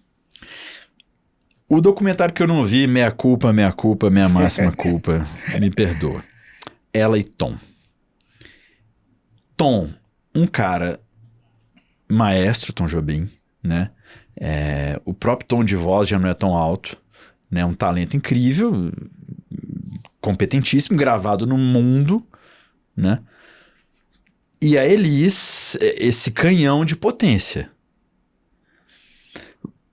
O documentário que eu não vi, Meia Culpa, Minha Máxima Culpa, me perdoa, Ela e Tom. Tom, um cara maestro, Tom Jobim, né? O próprio tom de voz já não é tão alto, né? Um talento incrível, competentíssimo, gravado no mundo, né? E a Elis, esse canhão de potência.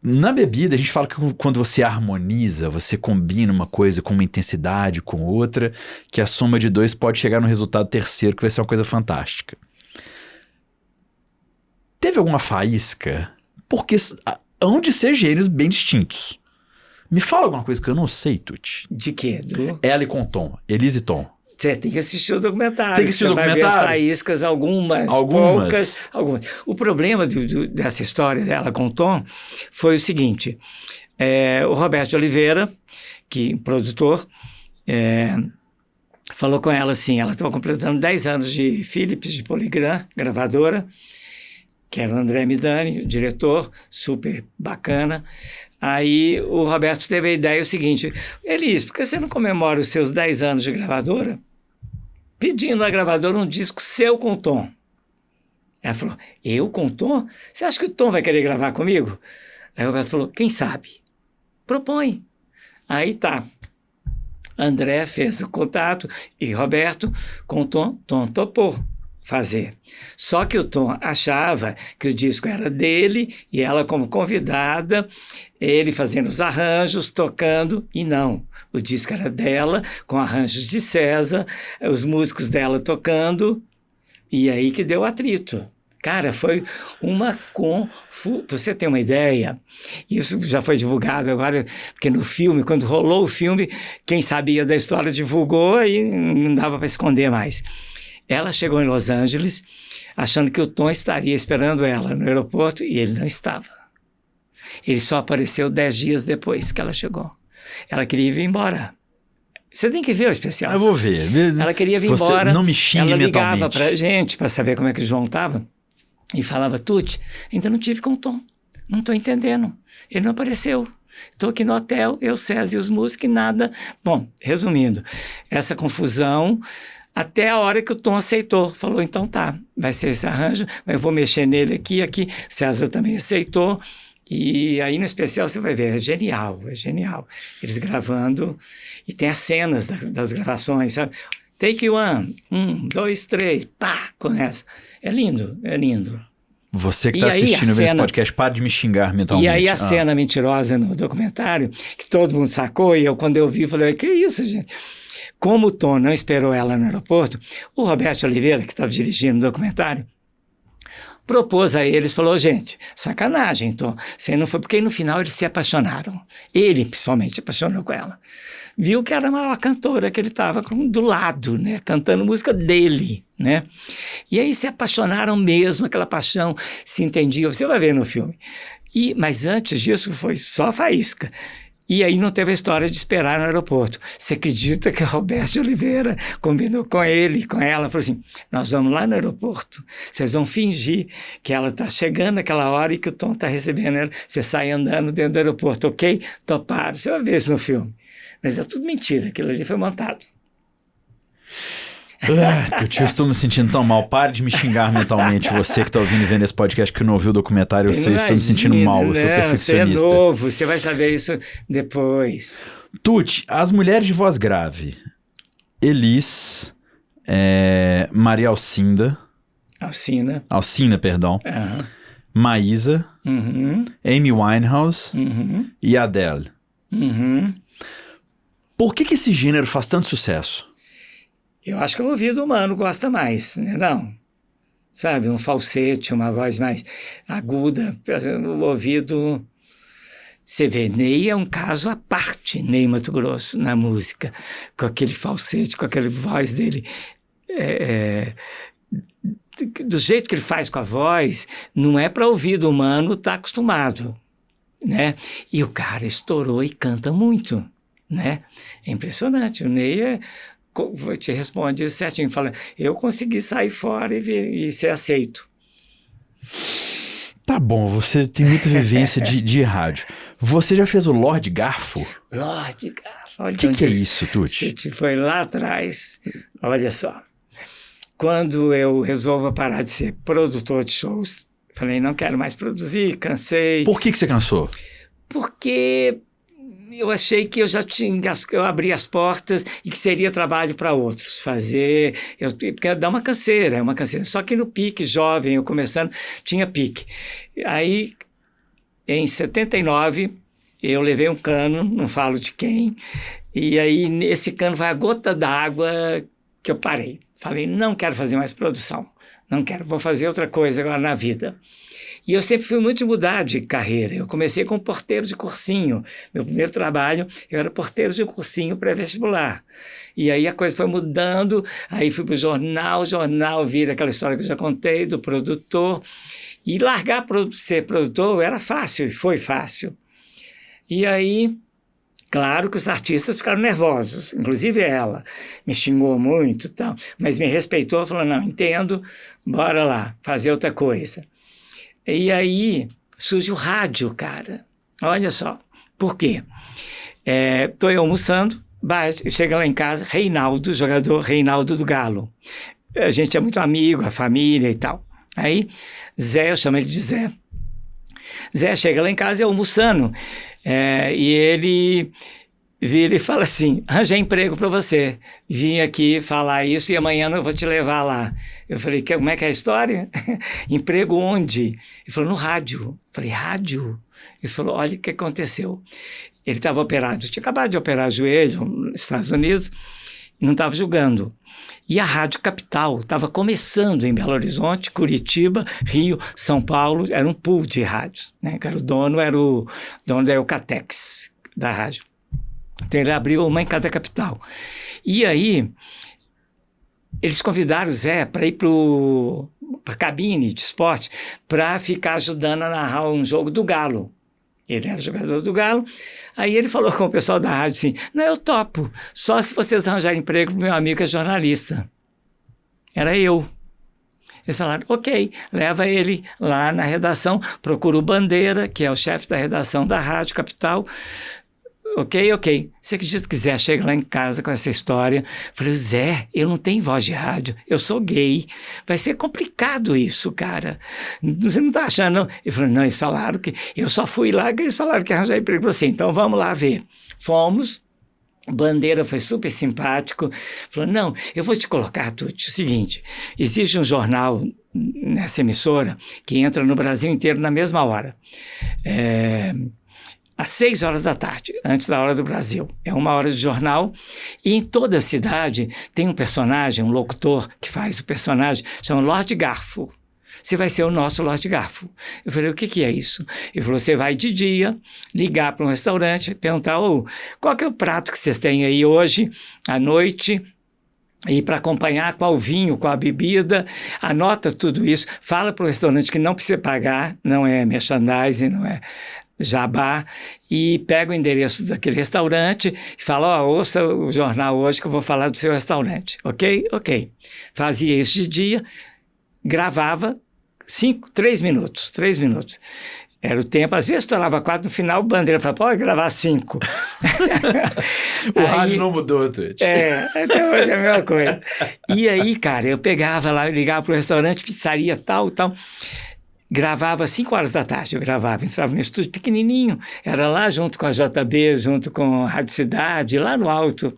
Na bebida, a gente fala que quando você harmoniza, você combina uma coisa com uma intensidade, com outra, que a soma de dois pode chegar no resultado terceiro, que vai ser uma coisa fantástica. Teve alguma faísca? Porque hão de ser gênios bem distintos. Me fala alguma coisa que eu não sei, Tuti. De quê? Ela e com Tom, Elis e Tom. Você tem que assistir o documentário. Tem que assistir o documentário? Vai ver as faíscas, poucas. Algumas. O problema dessa história dela com o Tom foi o seguinte. O Roberto de Oliveira, que produtor, falou com ela assim, ela estava completando 10 anos de Philips, de Polygram, gravadora, que era o André Midani, o diretor, super bacana. Aí o Roberto teve a ideia o seguinte, Elis, por que você não comemora os seus 10 anos de gravadora pedindo à gravadora um disco seu com o Tom? Ela falou, eu com o Tom? Você acha que o Tom vai querer gravar comigo? Aí o Roberto falou, quem sabe? Propõe. Aí tá. André fez o contato e Roberto com o Tom topou. fazer. Só que o Tom achava que o disco era dele e ela como convidada, ele fazendo os arranjos, tocando, e não. O disco era dela, com arranjos de César, os músicos dela tocando, e aí que deu atrito. Cara, foi uma Você tem uma ideia? Isso já foi divulgado agora, porque no filme, quando rolou o filme, quem sabia da história divulgou e não dava para esconder mais. Ela chegou em Los Angeles, achando que o Tom estaria esperando ela no aeroporto, e ele não estava. Ele só apareceu 10 dias depois que ela chegou. Ela queria ir embora. Você tem que ver o especial. Eu vou ver. Ela queria vir embora. Não me xingue ela ligava mentalmente. pra gente para saber como é que o João estava e falava: Tuti, ainda não tive com o Tom. Não estou entendendo. Ele não apareceu. Estou aqui no hotel, eu, César e os músicos e nada. Bom, resumindo, essa confusão... Até a hora que o Tom aceitou, falou, então tá, vai ser esse arranjo, eu vou mexer nele aqui, César também aceitou, e aí no especial você vai ver, é genial, eles gravando, e tem as cenas das gravações, sabe? Take one, 1, 2, 3, pá, começa. É lindo. Você que está assistindo esse podcast, para de me xingar mentalmente. E aí a cena mentirosa no documentário, que todo mundo sacou, e quando eu vi, falei, que isso, gente? Como o Tom não esperou ela no aeroporto, o Roberto Oliveira, que estava dirigindo o documentário, propôs a eles, falou, gente, sacanagem, Tom, você não foi, porque no final eles se apaixonaram. Ele, principalmente, se apaixonou com ela. Viu que era a maior cantora que ele estava do lado, né, cantando música dele, né? E aí se apaixonaram mesmo, aquela paixão se entendia, você vai ver no filme. Mas antes disso foi só faísca. E aí não teve a história de esperar no aeroporto. Você acredita que o Roberto Oliveira combinou com ele e com ela? Falou assim, nós vamos lá no aeroporto, vocês vão fingir que ela está chegando naquela hora e que o Tom está recebendo ela. Você sai andando dentro do aeroporto, ok? Toparam. Você vai ver isso no filme. Mas é tudo mentira, aquilo ali foi montado. Eu estou me sentindo tão mal. Pare de me xingar mentalmente. Você que está ouvindo e vendo esse podcast que não ouviu o documentário, eu estou me sentindo mal. Eu sou perfeccionista. Você é novo, você vai saber isso depois. Tuti, as mulheres de voz grave. Elis, Maria Alcina, perdão. Uhum. Maísa, Amy Winehouse e Adele. Por que esse gênero faz tanto sucesso? Eu acho que o ouvido humano gosta mais, né? Não? Sabe, um falsete, uma voz mais aguda, o ouvido... Você vê, Ney é um caso à parte, Ney Matogrosso, na música, com aquele falsete, com aquela voz dele... do jeito que ele faz com a voz, não é para ouvido humano estar acostumado, né? E o cara estourou e canta muito, né? É impressionante, o Ney te responde certinho, fala, eu consegui sair fora e ser aceito. Tá bom, você tem muita vivência de rádio. Você já fez o Lorde Garfo? Lorde Garfo. O que é isso, Tuti? Você foi lá atrás, olha só. Quando eu resolvo parar de ser produtor de shows, falei, não quero mais produzir, cansei. Por que você cansou? Porque eu achei que eu já eu abri as portas e que seria trabalho para outros fazer, porque dá uma canseira. Só que no pique, jovem, eu começando, tinha pique. Aí, em 79, eu levei um cano, não falo de quem, e aí nesse cano vai a gota d'água que eu parei. Falei, não quero fazer mais produção, não quero, vou fazer outra coisa agora na vida. E eu sempre fui muito de mudar de carreira. Eu comecei como porteiro de cursinho. Meu primeiro trabalho, eu era porteiro de cursinho pré-vestibular. E aí a coisa foi mudando, aí fui para o jornal vira aquela história que eu já contei, do produtor. E largar ser produtor era fácil, e foi fácil. E aí, claro que os artistas ficaram nervosos, inclusive ela. Me xingou muito e tal, mas me respeitou, falou, não, entendo, bora lá, fazer outra coisa. E aí surge o rádio, cara. Olha só. Por quê? Estou eu almoçando, chega lá em casa, Reinaldo, jogador Reinaldo do Galo. A gente é muito amigo, a família e tal. Aí, Zé, eu chamo ele de Zé. Zé chega lá em casa, eu almoçando, e ele vira e fala assim, arranjei emprego para você, vim aqui falar isso e amanhã eu vou te levar lá. Eu falei, como é que é a história? Emprego onde? Ele falou, no rádio. Eu falei, rádio? Ele falou, olha o que aconteceu. Ele estava operado, tinha acabado de operar o joelho nos Estados Unidos e não estava julgando. E a Rádio Capital estava começando em Belo Horizonte, Curitiba, Rio, São Paulo, era um pool de rádios, né? O dono era o dono da Eucatex, da rádio. Então ele abriu uma em cada capital. E aí, eles convidaram o Zé para ir para a cabine de esporte para ficar ajudando a narrar um jogo do Galo. Ele era jogador do Galo. Aí ele falou com o pessoal da rádio assim, não, eu topo, só se vocês arranjarem emprego para o meu amigo que é jornalista. Era eu. Eles falaram, ok, leva ele lá na redação, procura o Bandeira, que é o chefe da redação da Rádio Capital. Ok. Se acredita que Zé chega lá em casa com essa história, falei, Zé, eu não tenho voz de rádio, eu sou gay, vai ser complicado isso, cara. Você não tá achando, não? Ele falou, não, eles falaram que... Eu só fui lá que eles falaram que arranjar emprego para você, então vamos lá ver. Fomos, Bandeira foi super simpático, falou, não, eu vou te colocar, Tuti, o seguinte, existe um jornal nessa emissora que entra no Brasil inteiro na mesma hora. Às 6 horas da tarde, antes da hora do Brasil. É 1 hora de jornal. E em toda a cidade tem um personagem, um locutor que faz o personagem, chama Lorde Garfo. Você vai ser o nosso Lorde Garfo. Eu falei, o que é isso? Ele falou, você vai de dia ligar para um restaurante, perguntar, qual que é o prato que vocês têm aí hoje, à noite, e para acompanhar qual vinho, qual a bebida, anota tudo isso, fala para o restaurante que não precisa pagar, não é merchandising, não é jabá, e pega o endereço daquele restaurante e fala, ouça o jornal hoje que eu vou falar do seu restaurante, ok. Fazia isso de dia, gravava 3 minutos. Era o tempo, às vezes estourava 4, no final o Bandeira falava, pode gravar 5. O rádio não mudou, Tuti. Até hoje é a mesma coisa. E aí, cara, eu pegava lá, ligava para o restaurante, pizzaria, tal, gravava às 5 horas da tarde, entrava no estúdio pequenininho, era lá junto com a JB, junto com a Rádio Cidade, lá no alto.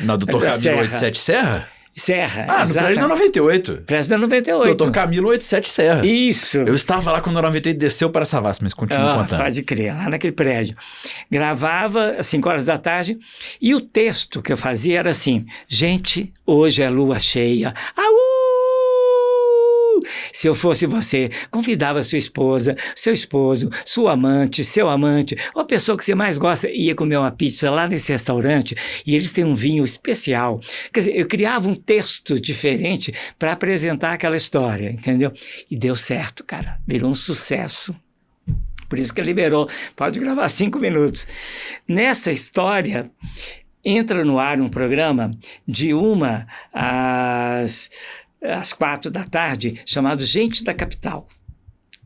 Na Doutor Camilo 87 Serra? Serra. No prédio da 98. Prédio da 98. Doutor Camilo 87 Serra. Isso. Eu estava lá quando a 98 desceu para Savassi, mas continua contando. Pode crer, lá naquele prédio. Gravava às 5 horas da tarde e o texto que eu fazia era assim, gente, hoje é lua cheia, se eu fosse você, convidava sua esposa, seu esposo, sua amante, seu amante, ou a pessoa que você mais gosta, ia comer uma pizza lá nesse restaurante e eles têm um vinho especial. Quer dizer, eu criava um texto diferente para apresentar aquela história, entendeu? E deu certo, cara. Virou um sucesso. Por isso que liberou. Pode gravar 5 minutos. Nessa história, entra no ar um programa de 1 às 4 da tarde, chamado Gente da Capital,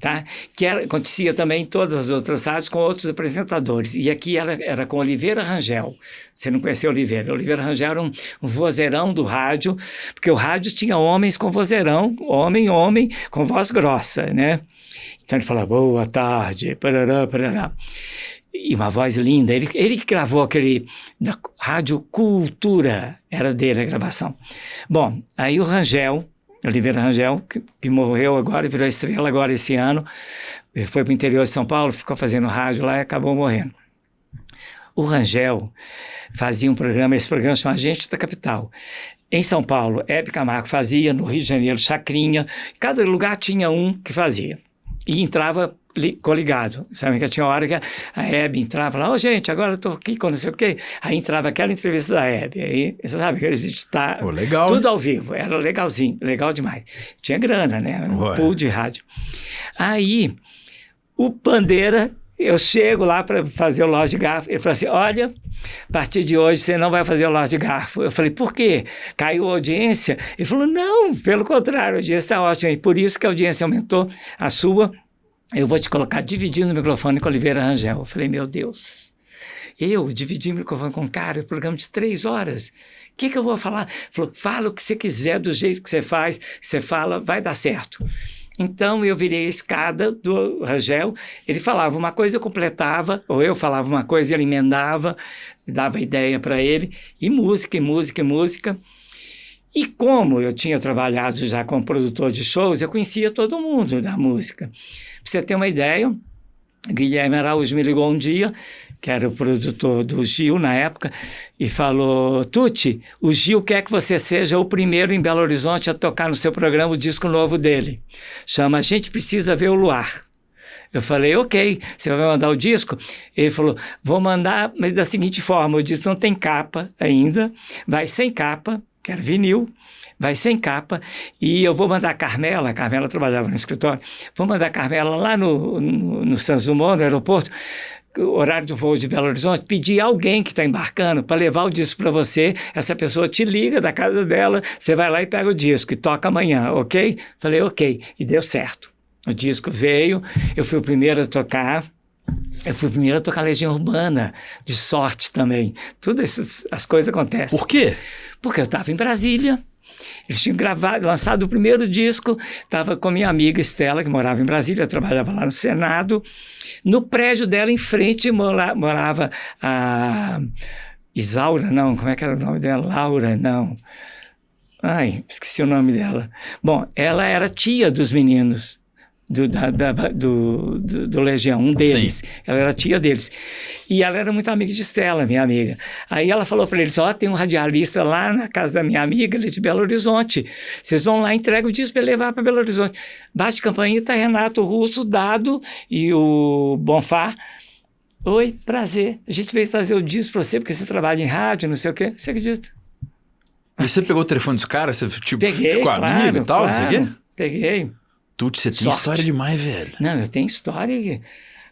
tá? Que acontecia também em todas as outras rádios com outros apresentadores. E aqui era com Oliveira Rangel. Você não conheceu Oliveira? Oliveira Rangel era um vozeirão do rádio, porque o rádio tinha homens com vozeirão, homem com voz grossa, né? Então ele falava, boa tarde, parará. E uma voz linda. Ele que gravou aquele da Rádio Cultura, era dele a gravação. Bom, aí o Rangel, Oliveira Rangel, que morreu agora, virou estrela agora esse ano, foi para o interior de São Paulo, ficou fazendo rádio lá e acabou morrendo. O Rangel fazia esse programa chamado Gente da Capital. Em São Paulo, Hebe Camargo fazia, no Rio de Janeiro, Chacrinha, cada lugar tinha um que fazia. E entrava coligado, sabe? Que tinha hora que a Hebe entrava lá, gente, agora eu tô aqui com não sei o quê. Aí entrava aquela entrevista da Hebe, aí, você sabe que eles estavam legal, tudo né? Ao vivo, era legalzinho, legal demais. Tinha grana, né? Um pool de rádio. Aí, o Bandeira, eu chego lá para fazer o Lorde Garfo, ele falou assim, olha, a partir de hoje você não vai fazer o Lorde Garfo. Eu falei, por quê? Caiu a audiência? Ele falou, não, pelo contrário, a audiência está ótima, e por isso que a audiência aumentou, a sua, eu vou te colocar dividindo o microfone com Oliveira Rangel. Eu falei, meu Deus, eu dividir o microfone com um cara, programa de 3 horas, o que eu vou falar? Ele falou, fala o que você quiser, do jeito que você faz, você fala, vai dar certo. Então, eu virei a escada do Rangel. Ele falava uma coisa, eu completava, ou eu falava uma coisa, ele emendava, dava ideia para ele, e música, e música, e música. E como eu tinha trabalhado já como produtor de shows, eu conhecia todo mundo da música. Para você ter uma ideia, Guilherme Araújo me ligou um dia, que era o produtor do Gil na época, e falou: Tuti, o Gil quer que você seja o primeiro em Belo Horizonte a tocar no seu programa o disco novo dele. Chama A Gente Precisa Ver o Luar. Eu falei: ok, você vai mandar o disco? Ele falou: vou mandar, mas da seguinte forma, o disco não tem capa ainda, vai sem capa, que era vinil, vai sem capa, e eu vou mandar a Carmela trabalhava no escritório, vou mandar a Carmela lá no Santos Dumont, no aeroporto, horário de voo de Belo Horizonte, pedir alguém que está embarcando para levar o disco para você, essa pessoa te liga da casa dela, você vai lá e pega o disco e toca amanhã, ok? Falei: ok, e deu certo. O disco veio, eu fui o primeiro a tocar, Legião Urbana, de sorte também. Tudo isso, as coisas acontecem. Por quê? Porque eu estava em Brasília, eles tinham lançado o primeiro disco, estava com a minha amiga Estela, que morava em Brasília, eu trabalhava lá no Senado. No prédio dela, em frente, morava a Isaura, não, como é que era o nome dela? Laura, não. Ai, esqueci o nome dela. Bom, ela era tia dos meninos do Legião, um deles. Sim. Ela era tia deles. E ela era muito amiga de Estela, minha amiga. Aí ela falou para eles: tem um radialista lá na casa da minha amiga, ele é de Belo Horizonte. Vocês vão lá, entrega o disco para levar para Belo Horizonte. Bate campainha, tá Renato Russo, Dado e o Bonfá. Oi, prazer. A gente veio trazer o disco para você, porque você trabalha em rádio, não sei o quê. Você acredita? E você pegou o telefone dos caras? Você Peguei, ficou amigo e tal? Não sei o quê? Peguei. Tuti, você tem história demais, velho. Não, eu tenho história que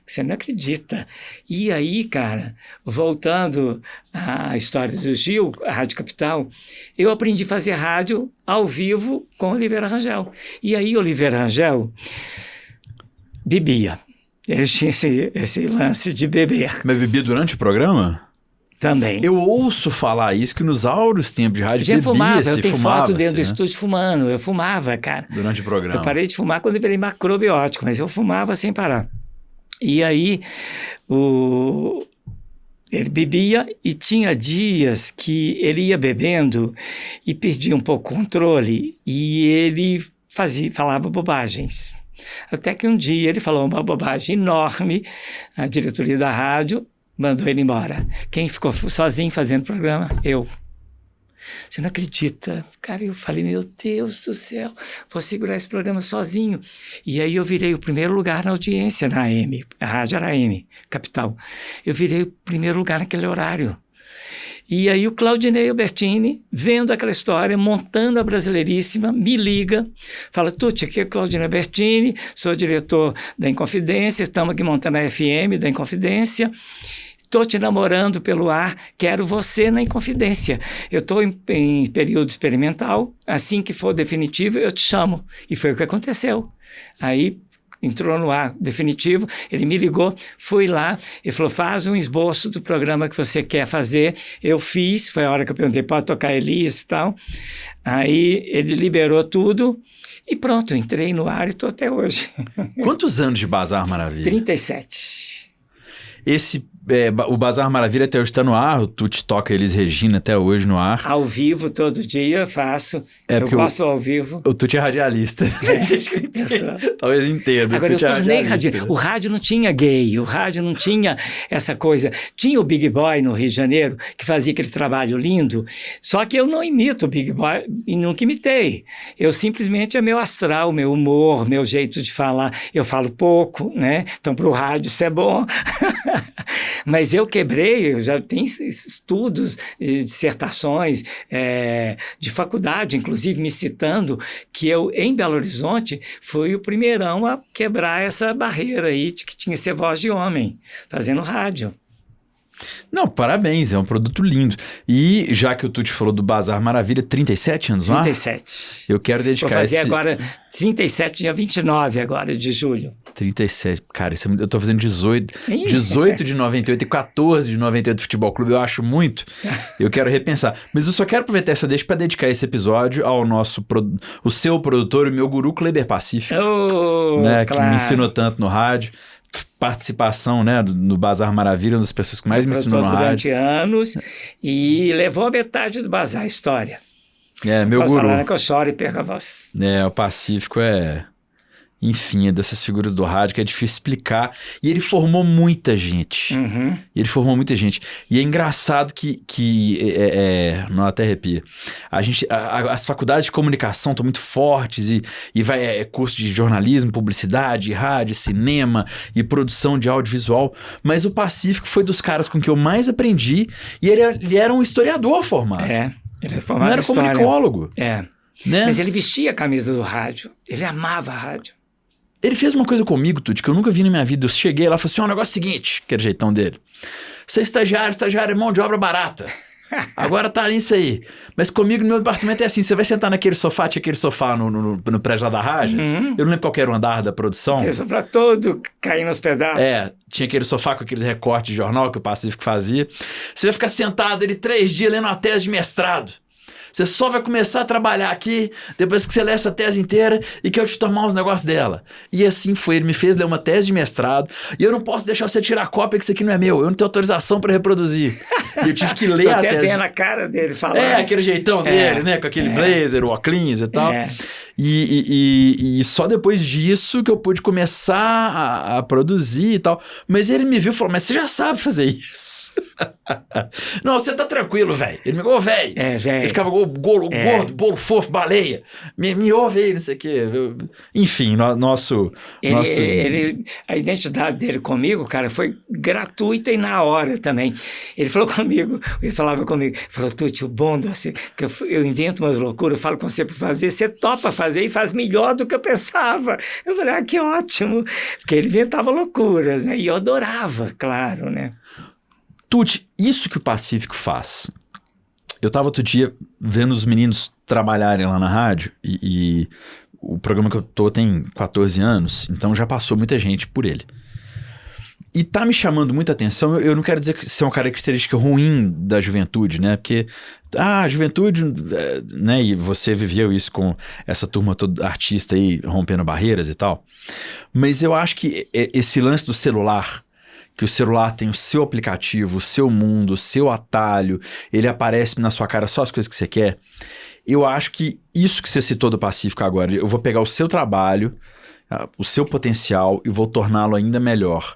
você não acredita. E aí, cara, voltando à história do Gil, a Rádio Capital, eu aprendi a fazer rádio ao vivo com Oliveira Rangel. E aí, Oliveira Rangel bebia. Eles tinham esse lance de beber. Mas bebia durante o programa? Também. Eu ouço falar isso, que nos áureos tempos de rádio já fumava, eu tenho foto dentro do estúdio fumando, eu fumava, cara. Durante o programa. Eu parei de fumar quando eu virei macrobiótico, mas eu fumava sem parar. E aí, ele bebia e tinha dias que ele ia bebendo e perdia um pouco o controle e ele falava bobagens. Até que um dia ele falou uma bobagem enorme, a diretoria da rádio mandou ele embora. Quem ficou sozinho fazendo o programa? Eu. Você não acredita? Cara, eu falei: meu Deus do céu, vou segurar esse programa sozinho. E aí eu virei o primeiro lugar na audiência na AM, a rádio era AM, Capital. Eu virei o primeiro lugar naquele horário. E aí o Claudinei Albertini, vendo aquela história, montando a Brasileiríssima, me liga, fala: Tuti, aqui é o Claudinei Albertini, sou diretor da Inconfidência, estamos aqui montando a FM da Inconfidência. Estou te namorando pelo ar, quero você na Inconfidência. Eu estou em período experimental, assim que for definitivo eu te chamo. E foi o que aconteceu. Aí entrou no ar definitivo, ele me ligou, fui lá, ele falou: faz um esboço do programa que você quer fazer. Eu fiz, foi a hora que eu perguntei: pode tocar Elis e tal. Aí ele liberou tudo e pronto, entrei no ar e estou até hoje. Quantos anos de Bazar Maravilha? 37. O Bazar Maravilha até hoje está no ar, o Tuti toca Elis Regina até hoje no ar. Ao vivo, todo dia, faço. Eu gosto ao vivo. O Tuti é radialista. Talvez entenda. Agora, eu tornei radialista. O rádio não tinha gay, o rádio não tinha essa coisa. Tinha o Big Boy no Rio de Janeiro, que fazia aquele trabalho lindo, só que eu não imito o Big Boy e nunca imitei. Eu simplesmente é meu astral, meu humor, meu jeito de falar. Eu falo pouco, né? Então, para o rádio isso é bom. Mas eu quebrei, eu já tenho estudos, dissertações de faculdade, inclusive me citando, que eu, em Belo Horizonte, fui o primeirão a quebrar essa barreira aí de que tinha que ser voz de homem, fazendo rádio. Não, parabéns, é um produto lindo. E já que o Tuti falou do Bazar Maravilha, 37 anos lá? 37. Eu quero dedicar Vou fazer esse... agora 37, dia 29 agora de julho. 37, cara, eu tô fazendo 18 de 98 e 14 de 98 Futebol Clube, eu acho muito. Eu quero repensar. Mas eu só quero aproveitar essa deixa para dedicar esse episódio ao o seu produtor, o meu guru Kleber Pacífico, né, claro, que me ensinou tanto no rádio. Participação, né, no Bazar Maravilha, uma das pessoas que mais me ensinou no rádio. Durante anos e levou a metade do Bazar, a história. Meu guru. Falar que eu choro e perco a voz. O Pacífico enfim, é dessas figuras do rádio que é difícil explicar. E ele formou muita gente. Uhum. E é engraçado que não, até arrepia. As faculdades de comunicação estão muito fortes e vai curso de jornalismo, publicidade, rádio, cinema e produção de audiovisual. Mas o Pacífico foi dos caras com que eu mais aprendi e ele era um historiador formado. Ele era formado não era comunicólogo. Né? Mas ele vestia a camisa do rádio. Ele amava a rádio. Ele fez uma coisa comigo, Tuti, que eu nunca vi na minha vida. Eu cheguei lá e falei assim, o negócio é o seguinte, que era o jeitão dele. Você é estagiário é mão de obra barata. Agora tá nisso aí. Mas comigo no meu departamento é assim, você vai sentar naquele sofá, tinha aquele sofá no prédio lá da rádio. Uhum. Eu não lembro qual era o andar da produção. Aquele sofá todo caindo aos pedaços. Tinha aquele sofá com aqueles recortes de jornal que o Pacífico fazia. Você vai ficar sentado ali 3 dias lendo uma tese de mestrado. Você só vai começar a trabalhar aqui depois que você lê essa tese inteira e que eu te tomar uns negócios dela. E assim foi, ele me fez ler uma tese de mestrado e eu não posso deixar você tirar cópia que isso aqui não é meu, eu não tenho autorização para reproduzir. E eu tive que ler a tese. Até vendo a cara dele falando. Aquele jeitão dele, né, com aquele blazer, o óculos e tal. E só depois disso que eu pude começar a produzir e tal. Mas ele me viu e falou, mas você já sabe fazer isso. Não, você tá tranquilo, velho. Ele me falou, velho. Velho. Ele ficava gordo, bolo fofo, baleia. Me ouve aí, não sei o quê. Enfim, a identidade dele comigo, cara, foi gratuita e na hora também. Ele falava comigo, falou, Tuti, o bom de você, que eu invento umas loucuras, eu falo com você pra fazer, você topa fazer e faz melhor do que eu pensava. Eu falei, que ótimo. Porque ele inventava loucuras, né? E eu adorava, claro, né? Tuti, isso que o Pacífico faz. Eu tava outro dia vendo os meninos trabalharem lá na rádio e o programa que eu tô tem 14 anos, então já passou muita gente por ele. E tá me chamando muita atenção, eu não quero dizer que isso é uma característica ruim da juventude, né? Porque a juventude, né? E você viveu isso com essa turma toda artista aí, rompendo barreiras e tal. Mas eu acho que esse lance do celular, que o celular tem o seu aplicativo, o seu mundo, o seu atalho, ele aparece na sua cara só as coisas que você quer. Eu acho que isso que você citou do Pacífico agora, eu vou pegar o seu trabalho, o seu potencial e vou torná-lo ainda melhor.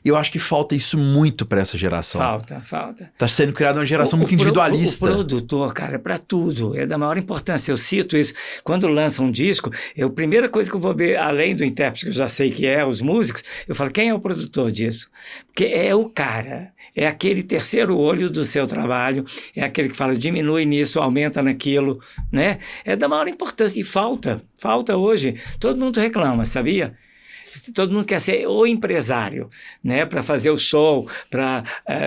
E eu acho que falta isso muito para essa geração. Falta. Tá sendo criada uma geração muito individualista. O produtor, cara, é para tudo, é da maior importância. Eu cito isso. Quando lança um disco, a primeira coisa que eu vou ver, além do intérprete, que eu já sei que os músicos, eu falo, quem é o produtor disso? Porque é o cara, é aquele terceiro olho do seu trabalho, é aquele que fala, diminui nisso, aumenta naquilo, né? É da maior importância. E falta hoje. Todo mundo reclama, sabia? Todo mundo quer ser o empresário, né, para fazer o show, para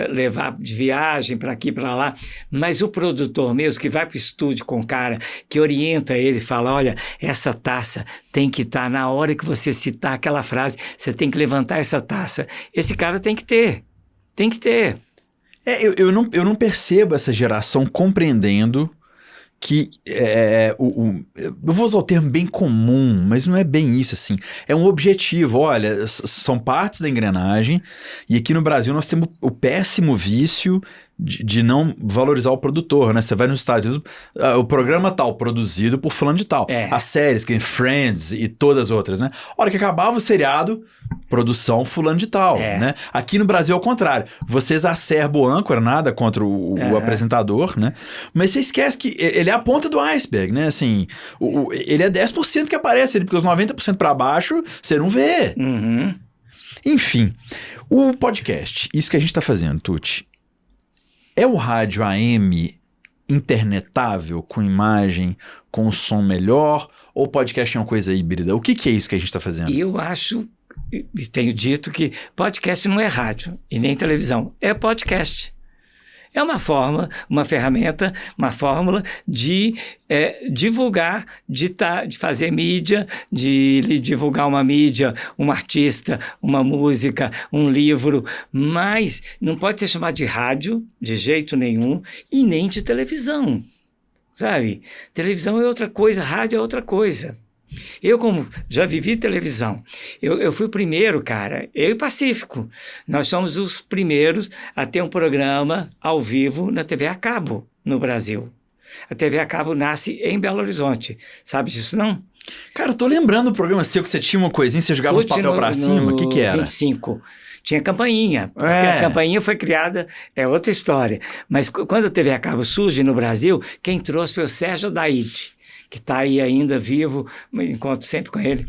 levar de viagem para aqui, para lá. Mas o produtor mesmo, que vai para o estúdio com o cara, que orienta ele, fala, olha, essa taça tem que estar na hora que você citar aquela frase, você tem que levantar essa taça. Esse cara tem que ter. Eu não percebo essa geração compreendendo que eu vou usar o termo bem comum, mas não é bem isso, assim. É um objetivo, olha, são partes da engrenagem, e aqui no Brasil nós temos o péssimo vício de não valorizar o produtor, né? Você vai nos Estados Unidos, o programa tal, produzido por fulano de tal. As séries, que nem Friends e todas as outras, né? A hora que acabava o seriado, produção fulano de tal, né? Aqui no Brasil é o contrário. Você exacerba o âncora, nada contra o apresentador, né? Mas você esquece que ele é a ponta do iceberg, né? Assim, ele é 10% que aparece, porque os 90% para baixo, você não vê. Uhum. Enfim, o podcast, isso que a gente tá fazendo, Tuti, é o rádio AM internetável, com imagem, com som melhor, ou o podcast é uma coisa híbrida? O que é isso que a gente está fazendo? Eu acho e tenho dito que podcast não é rádio e nem televisão, é podcast. É uma forma, uma ferramenta, uma fórmula de divulgar, de fazer mídia, de divulgar uma mídia, um artista, uma música, um livro, mas não pode ser chamado de rádio, de jeito nenhum, e nem de televisão, sabe? Televisão é outra coisa, rádio é outra coisa. Eu, como já vivi televisão, eu fui o primeiro, cara, eu e Pacífico, nós somos os primeiros a ter um programa ao vivo na TV a cabo no Brasil. A TV a cabo nasce em Belo Horizonte, sabe disso não? Cara, eu tô lembrando do programa seu que você tinha uma coisinha, você jogava os papel pra cima, o que era? 25. Tinha campainha, porque a campainha foi criada, é outra história. Mas quando a TV a cabo surge no Brasil, quem trouxe foi o Sérgio Adaide, que está aí ainda vivo, me encontro sempre com ele.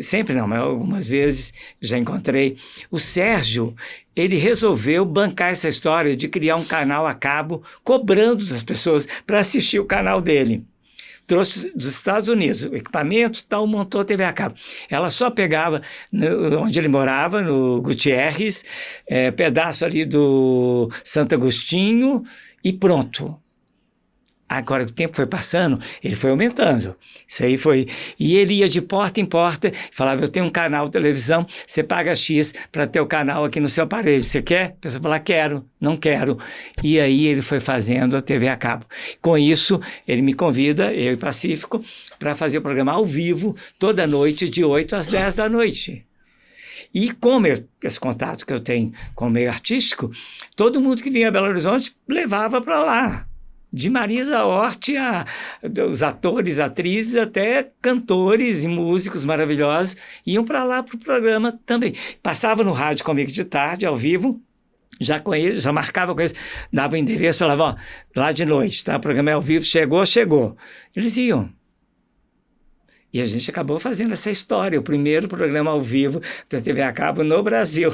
Sempre não, mas algumas vezes já encontrei. O Sérgio, ele resolveu bancar essa história de criar um canal a cabo, cobrando das pessoas para assistir o canal dele. Trouxe dos Estados Unidos o equipamento, tal, montou a TV a cabo. Ela só pegava onde ele morava, no Gutierrez, pedaço ali do Santo Agostinho e pronto. Agora, o tempo foi passando, ele foi aumentando. Isso aí foi... E ele ia de porta em porta, falava, eu tenho um canal de televisão, você paga X para ter o canal aqui no seu aparelho. Você quer? A pessoa fala, quero, não quero. E aí ele foi fazendo a TV a cabo. Com isso, ele me convida, eu e Pacífico, para fazer o programa ao vivo, toda noite, de 8 às 10 da noite. E como esse contato que eu tenho com o meio artístico, todo mundo que vinha a Belo Horizonte levava para lá. De Marisa Hort os atores, atrizes, até cantores e músicos maravilhosos iam para lá para o programa também. Passava no rádio comigo de tarde, ao vivo, já com eles, já marcava com eles, dava o endereço, falava, ó, lá de noite, tá? O programa é ao vivo, chegou. Eles iam. E a gente acabou fazendo essa história, o primeiro programa ao vivo da TV a cabo no Brasil.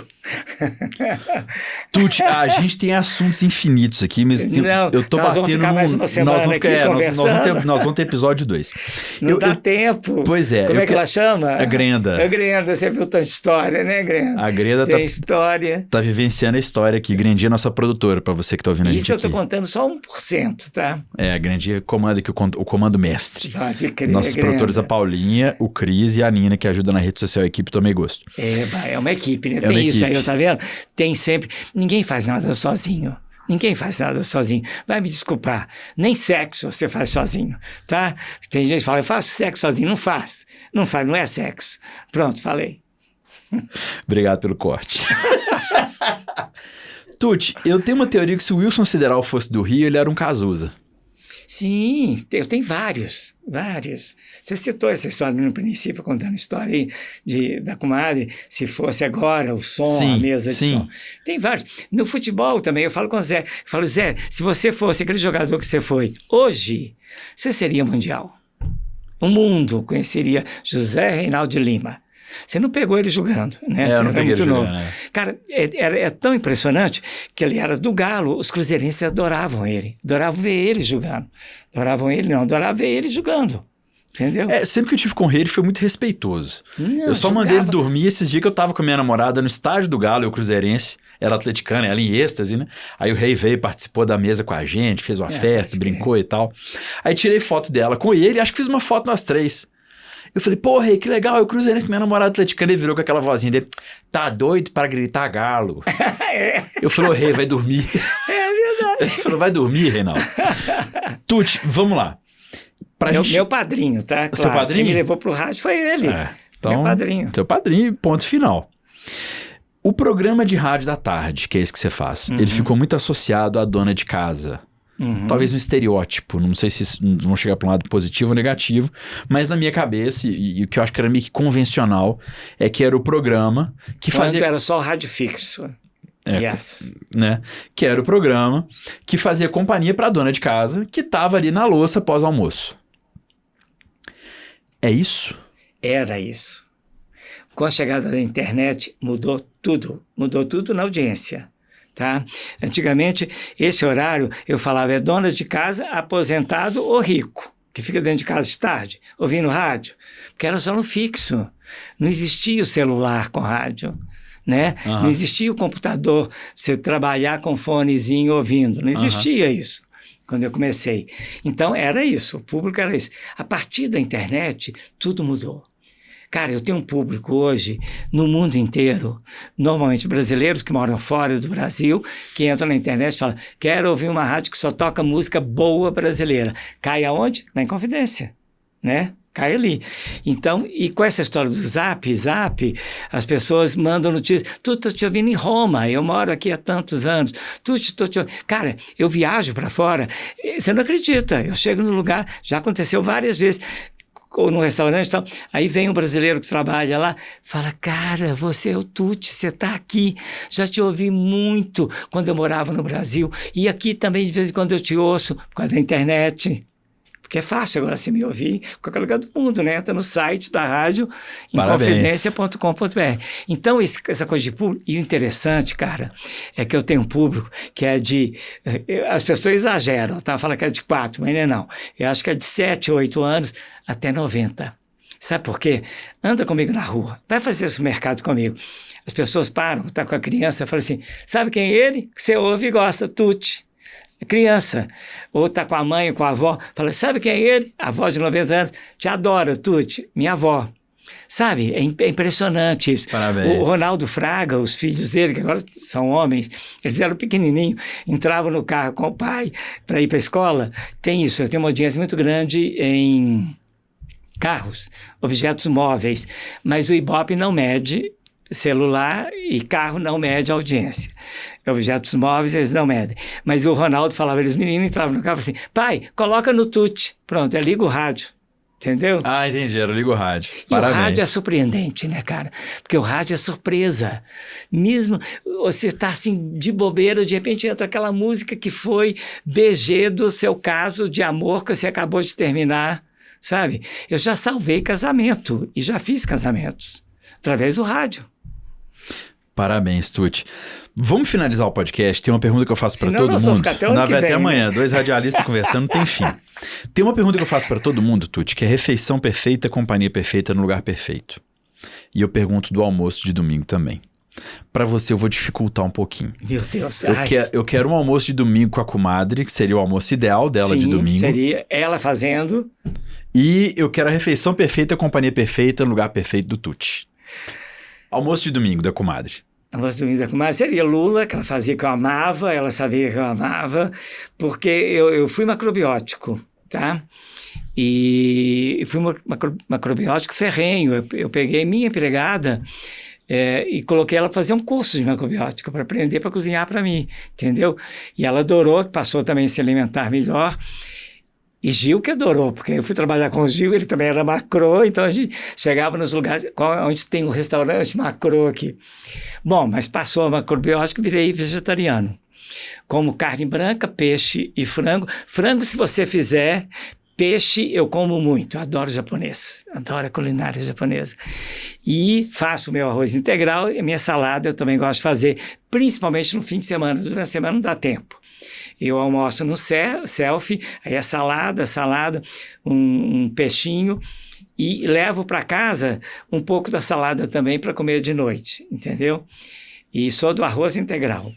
Tuti, a gente tem assuntos infinitos aqui, mas eu tô nós vamos ficar mais uma semana nós vamos ter episódio 2. Não dá tempo. Pois é. Como é que ela chama? A Grenda. A Grenda, você viu tanta história, né, Grenda? A Grenda tem história. Tá vivenciando a história aqui. Grendinha é nossa produtora, pra você que tá ouvindo a gente aqui. Isso eu tô contando só 1%, tá? A Grendinha comanda aqui o comando mestre. Pode crer, nossos produtores, a Paulinha, o Cris e a Nina, que ajuda na rede social, a equipe Tomei Gosto. É uma equipe, né? Tem isso aí, tá vendo? Tem sempre... Ninguém faz nada sozinho. Ninguém faz nada sozinho. Vai me desculpar. Nem sexo você faz sozinho, tá? Tem gente que fala, eu faço sexo sozinho. Não faz. Não faz, não é sexo. Pronto, falei. Obrigado pelo corte. Tuti, eu tenho uma teoria que se o Wilson Sideral fosse do Rio, ele era um Cazuza. Sim, eu tenho vários. Você citou essa história no princípio, contando a história aí da comadre, se fosse agora o som, sim, a mesa de som. Tem vários. No futebol também, eu falo com o Zé, Zé, se você fosse aquele jogador que você foi hoje, você seria mundial. O mundo conheceria José Reinaldo de Lima. Você não pegou ele jogando, né? Você era muito novo. Né? Cara, é tão impressionante que ele era do Galo, os cruzeirenses adoravam ele, adoravam ver ele jogando. Adoravam ver ele jogando. Entendeu? Sempre que eu tive com ele foi muito respeitoso. Eu só mandei ele dormir esses dias que eu tava com a minha namorada no estádio do Galo, eu cruzeirense, ela atleticana, ela em êxtase, né? Aí o Rei veio, participou da mesa com a gente, fez uma festa, brincou e tal. Aí tirei foto dela com ele, acho que fiz uma foto nós três. Eu falei, pô, Rei, que legal, eu cruzeirense com minha namorada atleticana. Ele virou com aquela vozinha dele, tá doido para gritar Galo? Eu falei, Rei, vai dormir. É verdade. Ele falou, vai dormir, Reinaldo. Tuti, vamos lá. Meu padrinho, tá? Claro. Seu padrinho? Quem me levou pro rádio foi ele. Então, meu padrinho. Seu padrinho, ponto final. O programa de rádio da tarde, que é esse que você faz, ele ficou muito associado à dona de casa. Talvez um estereótipo, não sei se vão chegar para um lado positivo ou negativo, mas na minha cabeça, e o que eu acho que era meio que convencional, é que era o programa que fazia... era só o rádio fixo. Yes. Né? Que era o programa que fazia companhia para a dona de casa que estava ali na louça pós-almoço. É isso? Era isso. Com a chegada da internet, mudou tudo na audiência. Tá? Antigamente, esse horário, eu falava, é dona de casa, aposentado ou rico. que fica dentro de casa de tarde, ouvindo rádio? Porque era só no fixo. Não existia o celular com rádio, né? Não existia o computador, você trabalhar com fonezinho ouvindo. Não existia isso quando eu comecei. Então, era isso, o público era isso. A partir da internet, tudo mudou. Cara, eu tenho um público hoje no mundo inteiro, normalmente brasileiros que moram fora do Brasil, que entram na internet e falam, quero ouvir uma rádio que só toca música boa brasileira. Cai aonde? Na Inconfidência, né? Cai ali. Então, e com essa história do Zap, as pessoas mandam notícias. Tu, tô te ouvindo em Roma, eu moro aqui há tantos anos. Tô te ouvindo. Cara, eu viajo para fora, você não acredita. Eu chego no lugar, já aconteceu várias vezes, ou no restaurante e tal, aí vem um brasileiro que trabalha lá, fala, cara, você é o Tuti, você está aqui, já te ouvi muito quando eu morava no Brasil, e aqui também de vez em quando eu te ouço, por causa da internet, porque é fácil agora você me ouvir em qualquer lugar do mundo, né? Entra no site da rádio, inconfidencia.com.br. Então, essa coisa de público, e o interessante, cara, é que eu tenho um público que é de... As pessoas exageram, tá? Falam que é de 4, mas não. Eu acho que é de 7, 8 anos até 90. Sabe por quê? Anda comigo na rua, vai fazer esse mercado comigo. As pessoas param, tá com a criança, falam assim, sabe quem é ele? Que você ouve e gosta, Tuti. Criança, ou tá com a mãe ou com a avó, fala, sabe quem é ele? A avó de 90 anos, te adora, Tuti, minha avó. Sabe, é impressionante isso. Parabéns. O Ronaldo Fraga, os filhos dele, que agora são homens, eles eram pequenininhos, entravam no carro com o pai para ir para a escola. Tem isso, eu tenho uma audiência muito grande em carros, objetos móveis, mas o Ibope não mede. Celular e carro não mede a audiência. Objetos móveis, eles não medem. Mas o Ronaldo falava, eles meninos entravam no carro e falavam assim, pai, coloca no Tuti. Pronto, liga o rádio. Entendeu? Ah, entendi, era liga o rádio. E Parabéns. o rádio é surpreendente, né, cara? Porque o rádio é surpresa. Mesmo você tá assim, de bobeira, de repente entra aquela música que foi BG do seu caso de amor que você acabou de terminar, sabe? Eu já salvei casamento e já fiz casamentos através do rádio. Parabéns, Tuti. Vamos finalizar o podcast. Tem uma pergunta que eu faço para todo mundo. Até amanhã, né? 2 radialistas conversando, não tem fim. Tem uma pergunta que eu faço para todo mundo, Tuti, que é refeição perfeita, companhia perfeita no lugar perfeito. E eu pergunto do almoço de domingo também. Para você, eu vou dificultar um pouquinho. Meu Deus. Eu quero um almoço de domingo com a comadre, que seria o almoço ideal dela. Sim, de domingo. Seria ela fazendo. E eu quero a refeição perfeita, companhia perfeita no lugar perfeito do Tuti. Almoço de domingo da comadre. Almoço de domingo da comadre seria lula, que ela fazia que eu amava, ela sabia que eu amava, porque eu fui macrobiótico, tá? E fui macrobiótico ferrenho. Eu peguei minha empregada e coloquei ela para fazer um curso de macrobiótica, para aprender para cozinhar para mim, entendeu? E ela adorou, passou também a se alimentar melhor. E Gil que adorou, porque eu fui trabalhar com o Gil, ele também era macro, então a gente chegava nos lugares onde tem um restaurante macro aqui. Bom, mas passou a macrobiótica e virei vegetariano. Como carne branca, peixe e frango. Frango, se você fizer, peixe eu como muito, adoro japonês, adoro a culinária japonesa. E faço o meu arroz integral e a minha salada eu também gosto de fazer, principalmente no fim de semana, durante a semana não dá tempo. Eu almoço no selfie, aí é salada, um peixinho e levo para casa um pouco da salada também para comer de noite, entendeu? E sou do arroz integral.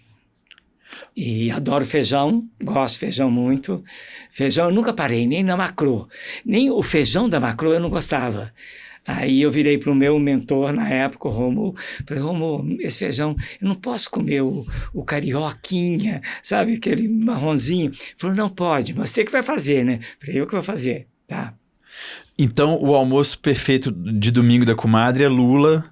E adoro feijão, gosto de feijão muito. Feijão eu nunca parei, nem na macro. Nem o feijão da macro eu não gostava. Aí eu virei para o meu mentor na época, o Romulo, falei, Romulo, esse feijão, eu não posso comer o carioquinha, sabe, aquele marronzinho. Ele falou, não pode, mas você que vai fazer, né? Falei, eu que vou fazer, tá. Então, o almoço perfeito de domingo da comadre é lula,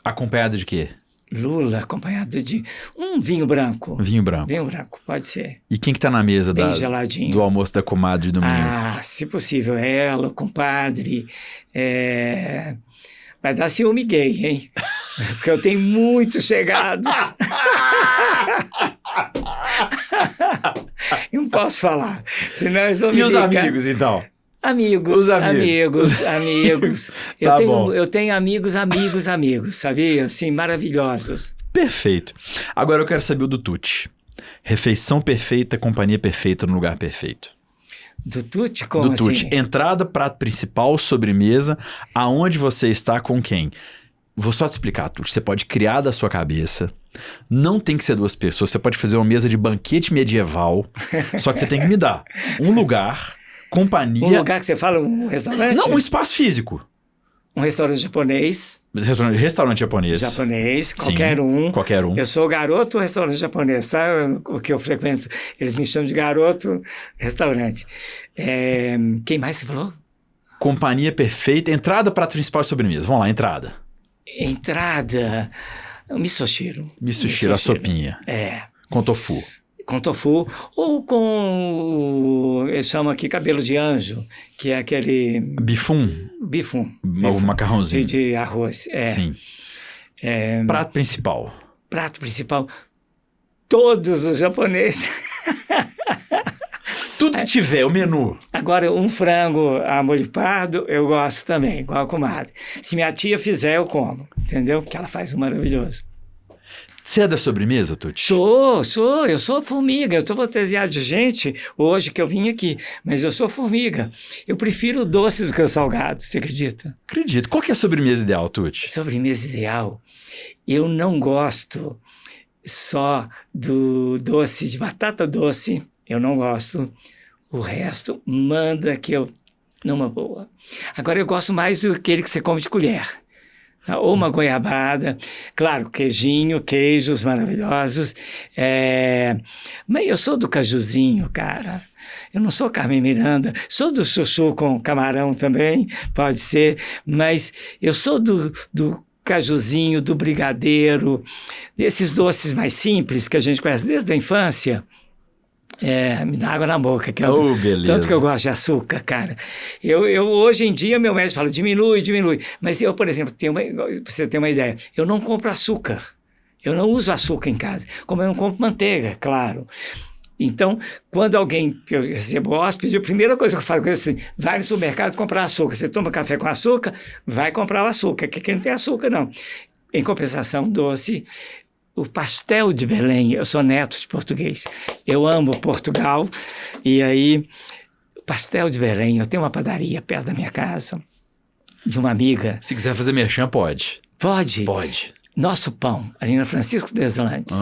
acompanhado de quê? Lula, acompanhado de um vinho branco. Vinho branco. Vinho branco, pode ser. E quem que tá na mesa bem geladinho. Do almoço da comadre de domingo? Ah, se possível, ela, o compadre. Vai dar ciúme gay, hein? Porque eu tenho muitos chegados. Não posso falar, senão eles vão me ligar. E os amigos, então? Amigos. Tá eu tenho amigos, sabia? Assim, maravilhosos. Perfeito. Agora eu quero saber o do Tuti. Refeição perfeita, companhia perfeita no lugar perfeito. Do tutti? Como Do tutti. assim? Entrada, prato principal, sobremesa. Aonde você está com quem? Vou só te explicar, Tutti. Você pode criar da sua cabeça. Não tem que ser 2 pessoas. Você pode fazer uma mesa de banquete medieval. Só que você tem que me dar um lugar, companhia... Um lugar que você fala, um restaurante? Não, um espaço físico. Um restaurante japonês. Restaurante japonês. Japonês, Sim, qualquer um. Qualquer um. Eu sou garoto restaurante japonês, tá? O que eu frequento. Eles me chamam de garoto restaurante. Quem mais você falou? Companhia perfeita. Entrada, prato principal e sobremesa. Vamos lá, entrada. Entrada. Misoshiro. Misoshiro, a sopinha. Com tofu. Com tofu. Ou com, eles chamam aqui cabelo de anjo, que é aquele... Bifum. O macarrãozinho. De arroz. Sim. Prato principal. Prato principal. Todos os japoneses. Tudo que tiver, o menu. Agora, um frango a molho pardo, eu gosto também, igual a comadre. Se minha tia fizer, eu como, entendeu? Porque ela faz um maravilhoso. Você é da sobremesa, Tutti? Sou. Eu sou formiga. Eu estou fantasiado de gente hoje que eu vim aqui, mas eu sou formiga. Eu prefiro o doce do que o salgado, você acredita? Acredito. Qual que é a sobremesa ideal, Tutti? Sobremesa ideal? Eu não gosto só do doce de batata doce, eu não gosto. O resto manda que eu... Numa boa. Agora eu gosto mais do aquele que você come de colher. Ou uma goiabada, claro, queijinho, queijos maravilhosos. Mas eu sou do cajuzinho, cara. Eu não sou Carmen Miranda. Sou do chuchu com camarão também, pode ser. Mas eu sou do cajuzinho, do brigadeiro, desses doces mais simples que a gente conhece desde a infância. Me dá água na boca, beleza. Tanto que eu gosto de açúcar, cara. Eu hoje em dia, meu médico fala, diminui. Mas eu, por exemplo, pra você ter uma ideia, eu não compro açúcar. Eu não uso açúcar em casa. Como eu não compro manteiga, claro. Então, quando alguém, eu recebo hóspede, a primeira coisa que eu falo é assim, vai no supermercado comprar açúcar. Você toma café com açúcar, vai comprar o açúcar, que aqui não tem açúcar, não. Em compensação, doce... O pastel de Belém, eu sou neto de português, eu amo Portugal, e aí, o pastel de Belém, eu tenho uma padaria perto da minha casa, de uma amiga. Se quiser fazer merchan, pode. Pode? Pode. Nosso Pão, ali na Francisco Deslandes.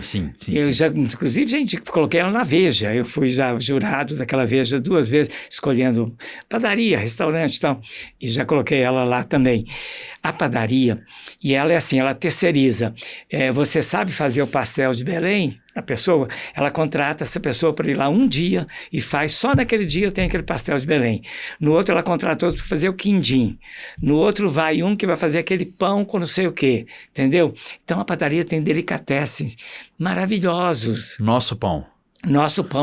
Sim. Eu já, inclusive, gente, coloquei ela na Veja. Eu fui já jurado daquela Veja 2 vezes, escolhendo padaria, restaurante e tal. E já coloquei ela lá também. A padaria, e ela é assim, ela terceiriza. Você sabe fazer o pastel de Belém? A pessoa, ela contrata essa pessoa para ir lá um dia e faz, só naquele dia tem aquele pastel de Belém. No outro ela contrata outro para fazer o quindim. No outro vai um que vai fazer aquele pão com não sei o quê, entendeu? Então a padaria tem delicatessens maravilhosos. Nosso Pão.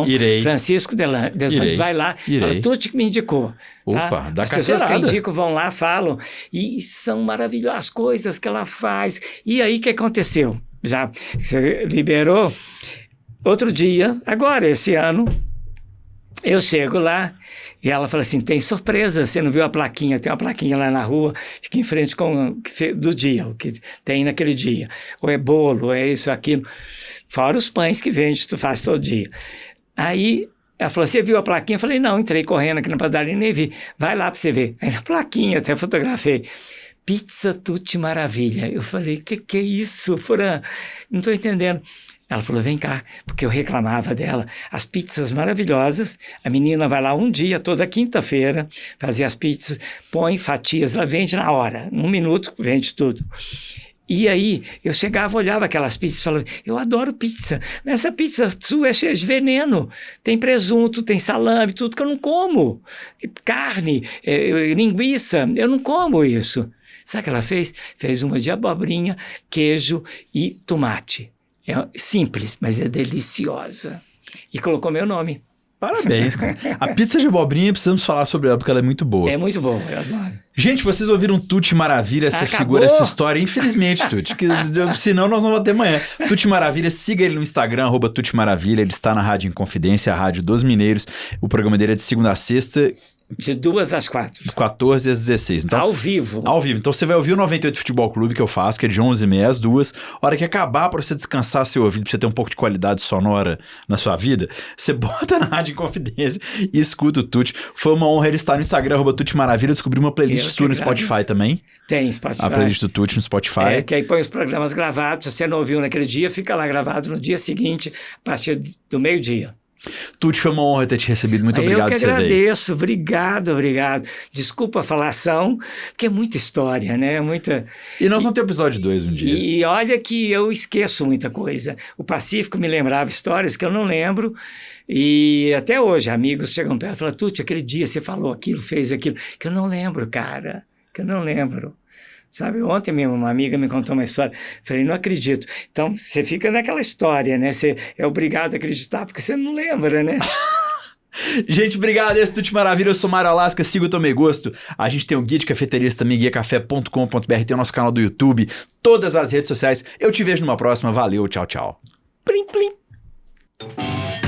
Irei. Francisco Deslandes, vai lá, fala tudo que me indicou. Tá? Opa, dá As pessoas que eu carteirada. indico vão lá, falam, e são maravilhosas as coisas que ela faz. E aí, o que aconteceu? Já você liberou. Outro dia, agora, esse ano, eu chego lá e ela fala assim, tem surpresa, você não viu a plaquinha? Tem uma plaquinha lá na rua, fica em frente do dia, o que tem naquele dia. Ou é bolo, ou é isso, aquilo. Fora os pães que vende, tu faz todo dia. Aí ela falou, você viu a plaquinha? Eu falei, não, entrei correndo aqui na padaria e nem vi. Vai lá pra você ver. Aí na plaquinha, até fotografei. Pizza Tutti Maravilha. Eu falei, que é isso, Fran? Não estou entendendo. Ela falou, vem cá, porque eu reclamava dela. As pizzas maravilhosas, a menina vai lá um dia, toda quinta-feira, fazer as pizzas, põe fatias, ela vende na hora, 1 minuto, vende tudo. E aí, eu chegava, olhava aquelas pizzas e falava, eu adoro pizza, mas essa pizza sua é cheia de veneno, tem presunto, tem salame, tudo que eu não como, carne, linguiça, eu não como isso. Sabe o que ela fez? Fez uma de abobrinha, queijo e tomate. É simples, mas é deliciosa. E colocou meu nome. Parabéns, cara. A pizza de abobrinha, precisamos falar sobre ela, porque ela é muito boa. É muito boa, eu adoro. Gente, vocês ouviram Tutti Maravilha, essa figura, essa história, infelizmente, Tutti, que senão nós vamos até amanhã. Tutti Maravilha, siga ele no Instagram, @Tutti Maravilha, ele está na Rádio Inconfidência, a Rádio dos Mineiros, o programa dele é de segunda a sexta, De 2 às 4. 14 às 16. Então, Ao vivo. Ao vivo. Então você vai ouvir o 98 Futebol Clube que eu faço, que é de 11h30 às 2. A hora que acabar, pra você descansar seu ouvido, pra você ter um pouco de qualidade sonora na sua vida, você bota na Rádio Inconfidência e escuta o Tuti. Foi uma honra ele estar no Instagram, @Tuti Maravilha. Descobri uma playlist sua no Spotify também. Tem Spotify. A playlist do Tuti no Spotify. Que aí põe os programas gravados. Se você não ouviu naquele dia, fica lá gravado no dia seguinte, a partir do meio-dia. Tuti, foi uma honra ter te recebido. Muito obrigado por você veio. Eu que agradeço. Obrigado. Desculpa a falação, porque é muita história, né? E nós vamos ter episódio 2 um dia. E olha que eu esqueço muita coisa. O Pacífico me lembrava histórias que eu não lembro. E até hoje, amigos chegam perto e falam, Tuti, aquele dia você falou aquilo, fez aquilo, que eu não lembro, cara. Que eu não lembro. Sabe, ontem mesmo uma amiga me contou uma história, falei, não acredito. Então, você fica naquela história, né? Você é obrigado a acreditar, porque você não lembra, né? Gente, obrigado. Esse é Tuti Maravilha. Eu sou Mário Alasca, siga o Tomei Gosto. A gente tem o Guia de Cafeterias também, guiacafé.com.br, tem o nosso canal do YouTube, todas as redes sociais. Eu te vejo numa próxima. Valeu, tchau, tchau. Plim, plim.